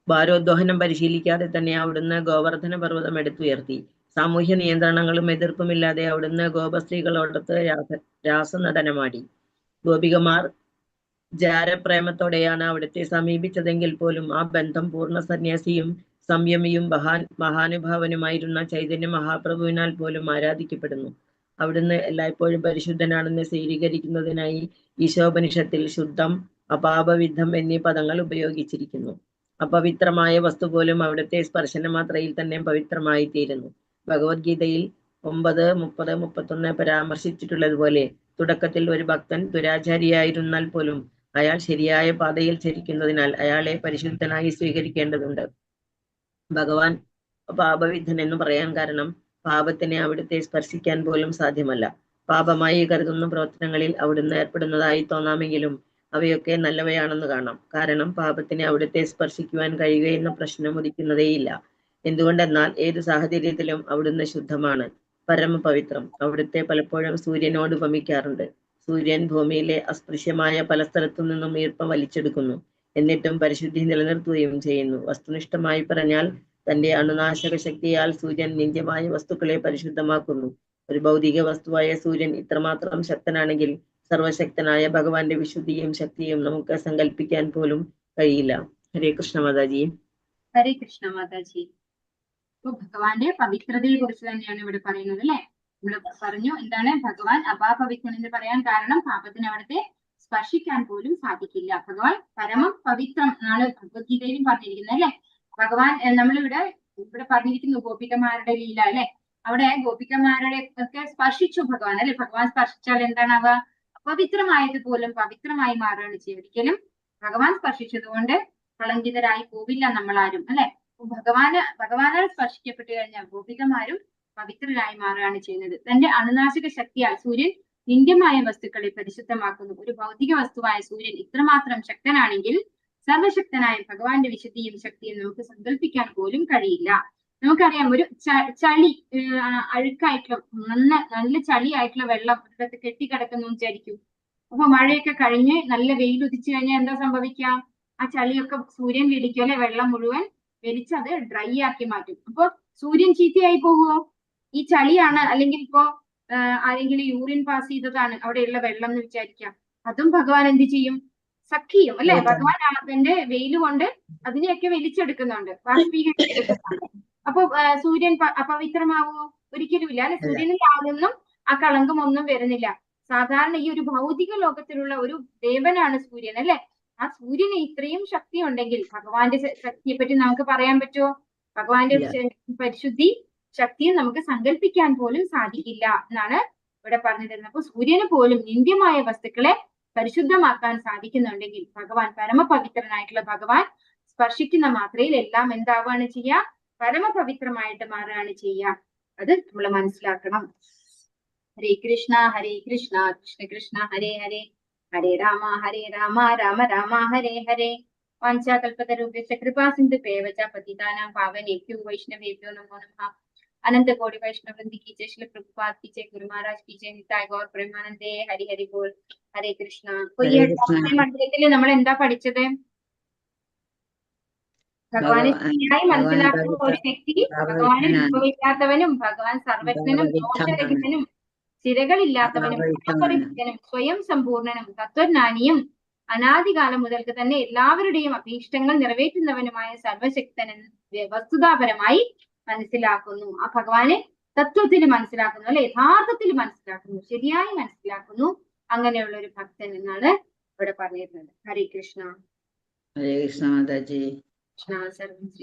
ഭാരോദ്വഹനം പരിശീലിക്കാതെ തന്നെ അവിടുന്ന് ഗോവർദ്ധന പർവ്വതം എടുത്തുയർത്തി. സാമൂഹ്യ നിയന്ത്രണങ്ങളും എതിർപ്പുമില്ലാതെ അവിടുന്ന് ഗോപസ്ത്രീകളോടൊത്ത് രാസനടനമാടി. ഗോപികമാർ ജാരപ്രേമത്തോടെയാണ് അവിടുത്തെ സമീപിച്ചതെങ്കിൽ പോലും ആ ബന്ധം പൂർണ്ണ സന്യാസിയും സംയമിയും മഹാനുഭാവനുമായിരുന്ന ചൈതന്യ മഹാപ്രഭുവിനാൽ പോലും ആരാധിക്കപ്പെടുന്നു. അവിടുന്ന് എല്ലായ്പ്പോഴും പരിശുദ്ധനാണെന്ന് സ്ഥിരീകരിക്കുന്നതിനായി ഈശോപനിഷത്തിൽ ശുദ്ധം, അപാപവിദ്ധം എന്നീ പദങ്ങൾ ഉപയോഗിച്ചിരിക്കുന്നു. അപവിത്രമായ വസ്തു പോലും അവിടുത്തെ സ്പർശന മാത്രയിൽ തന്നെ പവിത്രമായി തീരുന്നു. ഭഗവത്ഗീതയിൽ 9, 30, 31 പരാമർശിച്ചിട്ടുള്ളതുപോലെ തുടക്കത്തിൽ ഒരു ഭക്തൻ ദുരാചാരിയായിരുന്നാൽ പോലും അയാൾ ശരിയായ പാതയിൽ ചരിക്കുന്നതിനാൽ അയാളെ പരിശുദ്ധനായി സ്വീകരിക്കേണ്ടതുണ്ട്. ഭഗവാൻ പാപവിദ്ധൻ എന്ന് പറയാൻ കാരണം പാപത്തിനെ അവിടുത്തെ സ്പർശിക്കാൻ പോലും സാധ്യമല്ല. പാപമായി കരുതുന്ന പ്രവർത്തനങ്ങളിൽ അവിടുന്ന് ഏർപ്പെടുന്നതായി തോന്നാമെങ്കിലും അവയൊക്കെ നല്ലവയാണെന്ന് കാണാം. കാരണം പാപത്തിനെ അവിടുത്തെ സ്പർശിക്കുവാൻ കഴിയുകയെന്ന പ്രശ്നം ഉദിക്കുന്നതേയില്ല. എന്തുകൊണ്ടെന്നാൽ ഏത് സാഹചര്യത്തിലും അവിടുന്ന് ശുദ്ധമാണ്, പരമപവിത്രം. അവിടുത്തെ പലപ്പോഴും സൂര്യനോട് ഉപമിക്കാറുണ്ട്. സൂര്യൻ ഭൂമിയിലെ അസ്പൃശ്യമായ പല സ്ഥലത്തു നിന്നും ഈർപ്പം വലിച്ചെടുക്കുന്നു, എന്നിട്ടും പരിശുദ്ധി നിലനിർത്തുകയും ചെയ്യുന്നു. വസ്തുനിഷ്ഠമായി പറഞ്ഞാൽ തന്റെ അണുനാശക ശക്തിയാൽ സൂര്യൻ നിന്ദ്യമായ വസ്തുക്കളെ പരിശുദ്ധമാക്കുന്നു. ഒരു ഭൗതിക വസ്തുവായ സൂര്യൻ ഇത്രമാത്രം ശക്തനാണെങ്കിൽ സർവശക്തനായ ഭഗവാന്റെ വിശുദ്ധിയും ശക്തിയും നമുക്ക് സങ്കല്പിക്കാൻ പോലും കഴിയില്ല. ഹരേ കൃഷ്ണ മാതാജി. ഹരേ കൃഷ്ണ മാതാജി. അപ്പൊ ഭഗവാന്റെ പവിത്രതയെ കുറിച്ച് തന്നെയാണ് ഇവിടെ പറയുന്നത് അല്ലെ. നമ്മൾ പറഞ്ഞു എന്താണ് ഭഗവാൻ അപാപവിത്രൻ എന്ന് പറയാൻ കാരണം പാപത്തിന് അവിടുത്തെ സ്പർശിക്കാൻ പോലും സാധിക്കില്ല. ഭഗവാൻ പരമം പവിത്രം എന്നാണ് ഭഗവത്ഗീതയിലും പറഞ്ഞിരിക്കുന്നത് അല്ലെ. ഭഗവാൻ നമ്മളിവിടെ പറഞ്ഞിരിക്കുന്നു ഗോപികമാരുടെ ലീല അല്ലെ. അവിടെ ഗോപികമാരുടെ ഒക്കെ സ്പർശിച്ചു ഭഗവാൻ അല്ലെ. ഭഗവാൻ സ്പർശിച്ചാൽ എന്താണാവുക? അപവിത്രമായത് പോലും പവിത്രമായി മാറുകയാണ് ചെയ്യുക. ഒരിക്കലും ഭഗവാൻ സ്പർശിച്ചതുകൊണ്ട് കളങ്കിതരായി പോവില്ല നമ്മളാരും, അല്ലെ? ഭഗവാനാൽ സ്പർശിക്കപ്പെട്ടു കഴിഞ്ഞാൽ ഗോപികമാരും പവിത്രരായി മാറുകയാണ് ചെയ്യുന്നത്. തന്റെ അണുനാശക ശക്തിയാൽ സൂര്യൻ നിന്ദ്യമായ വസ്തുക്കളെ പരിശുദ്ധമാക്കുന്നു. ഒരു ഭൗതിക വസ്തുവായ സൂര്യൻ ഇത്രമാത്രം ശക്തനാണെങ്കിൽ സർവശക്തനായ ഭഗവാന്റെ വിശുദ്ധിയും ശക്തിയും നമുക്ക് സങ്കല്പിക്കാൻ പോലും കഴിയില്ല. നമുക്കറിയാം, ഒരു ചളി, അഴുക്കായിട്ടുള്ള നല്ല ചളിയായിട്ടുള്ള വെള്ളം ഒരിടത്ത് കെട്ടിക്കിടക്കുന്നു വിചാരിക്കും. അപ്പൊ മഴയൊക്കെ കഴിഞ്ഞ് നല്ല വെയിൽ ഉദിച്ചു കഴിഞ്ഞാൽ എന്താ സംഭവിക്കുക? ആ ചളിയൊക്കെ സൂര്യൻ വലിക്കും, അല്ലെ? വെള്ളം മുഴുവൻ വലിച്ച് അത് ഡ്രൈ ആക്കി മാറ്റും. അപ്പൊ സൂര്യൻ ചീത്തയായി പോകുമോ? ഈ ചളിയാണ്, അല്ലെങ്കിൽ ഇപ്പോ ആരെങ്കിലും യൂറിൻ പാസ് ചെയ്തതാണ് അവിടെയുള്ള വെള്ളം എന്ന് വിചാരിക്കാം, അതും ഭഗവാൻ എന്ത് ചെയ്യും? സഖിയും, അല്ലെ? ഭഗവാൻ അതിന്റെ വെയിൽ കൊണ്ട് അതിനെയൊക്കെ വലിച്ചെടുക്കുന്നുണ്ട്, ബാഷ്പീകരിച്ചെടുക്കുന്നുണ്ട്. അപ്പൊ സൂര്യൻ അപവിത്രമാവുമോ? ഒരിക്കലും ഇല്ല, അല്ലെ? സൂര്യനിൽ യാതൊന്നും ആ കളങ്കം ഒന്നും വരുന്നില്ല. സാധാരണ ഈ ഒരു ഭൗതിക ലോകത്തിലുള്ള ഒരു ദേവനാണ് സൂര്യൻ, അല്ലെ? ആ സൂര്യന് ഇത്രയും ശക്തി ഉണ്ടെങ്കിൽ ഭഗവാന്റെ ശക്തിയെ പറ്റി നമുക്ക് പറയാൻ പറ്റുമോ? ഭഗവാന്റെ പരിശുദ്ധി ശക്തിയും നമുക്ക് സങ്കല്പിക്കാൻ പോലും സാധിക്കില്ല എന്നാണ് ഇവിടെ പറഞ്ഞു തരുന്നത്. അപ്പൊ സൂര്യന് പോലും നിന്ദ്യമായ വസ്തുക്കളെ പരിശുദ്ധമാക്കാൻ സാധിക്കുന്നുണ്ടെങ്കിൽ ഭഗവാൻ, പരമപവിത്രനായിട്ടുള്ള ഭഗവാൻ സ്പർശിക്കുന്ന മാത്രയിൽ എല്ലാം എന്താവുകയാണ് ചെയ്യുക? പരമപവിത്രമായിട്ട് മാറുകയാണ് ചെയ്യുക. അത് നമ്മൾ മനസ്സിലാക്കണം. ഹരേ കൃഷ്ണ കൃഷ്ണ കൃഷ്ണ ഹരേ ഹരേ, ഹരേ രാമ രാമ രാമ ഹരേ ഹരേ. വാഞ്ചാകൽപതരുഭ്യശ്ച കൃപാ സിന്ധുഭ്യൈവ ച പതിതാനാം പാവനേഭ്യോ വൈഷ്ണവേഭ്യോ നമോ നമഃ. अनंत कोटि वैष्णव वृंद की जय, श्री प्रभुपाद की जय, गुरु महाराज की जय, निताय गौर प्रेमानंदे, हरि हरि बोल, हरे कृष्ण. അപ്പൊ ഈ എട്ടാമത്തെ മണ്ഡലത്തില് നമ്മൾ എന്താ പഠിച്ചത്? ഭഗവാനെ ശരിയായി മനസ്സിലാക്കുന്ന ഒരു വ്യക്തി ഭഗവാനെ വിഭവിക്കാത്തവനും ഭഗവാൻ സർവജ്ഞനും ദോഷരഹിതനും സ്ഥിരകളില്ലാത്തവനും അപരിചിതനും സ്വയം സമ്പൂർണനും തത്വജ്ഞാനിയും അനാദികാലം മുതൽക്ക് തന്നെ എല്ലാവരുടെയും അഭീഷ്ടങ്ങൾ നിറവേറ്റുന്നവനുമായ സർവശക്തനും വസ്തുതാപരമായി മനസ്സിലാക്കുന്നു. ആ ഭഗവാനെ തത്വത്തിൽ മനസ്സിലാക്കുന്നു, അല്ലെ? യഥാർത്ഥത്തിൽ മനസ്സിലാക്കുന്നു, ശരിയായി മനസ്സിലാക്കുന്നു. അങ്ങനെയുള്ള ഒരു ഭക്തൻ എന്നാണ് ഇവിടെ പറഞ്ഞിരുന്നത്. ഹരേ കൃഷ്ണ. ഹരേ കൃഷ്ണ മാതാജി. കൃഷ്ണ സർവം ശ്രീ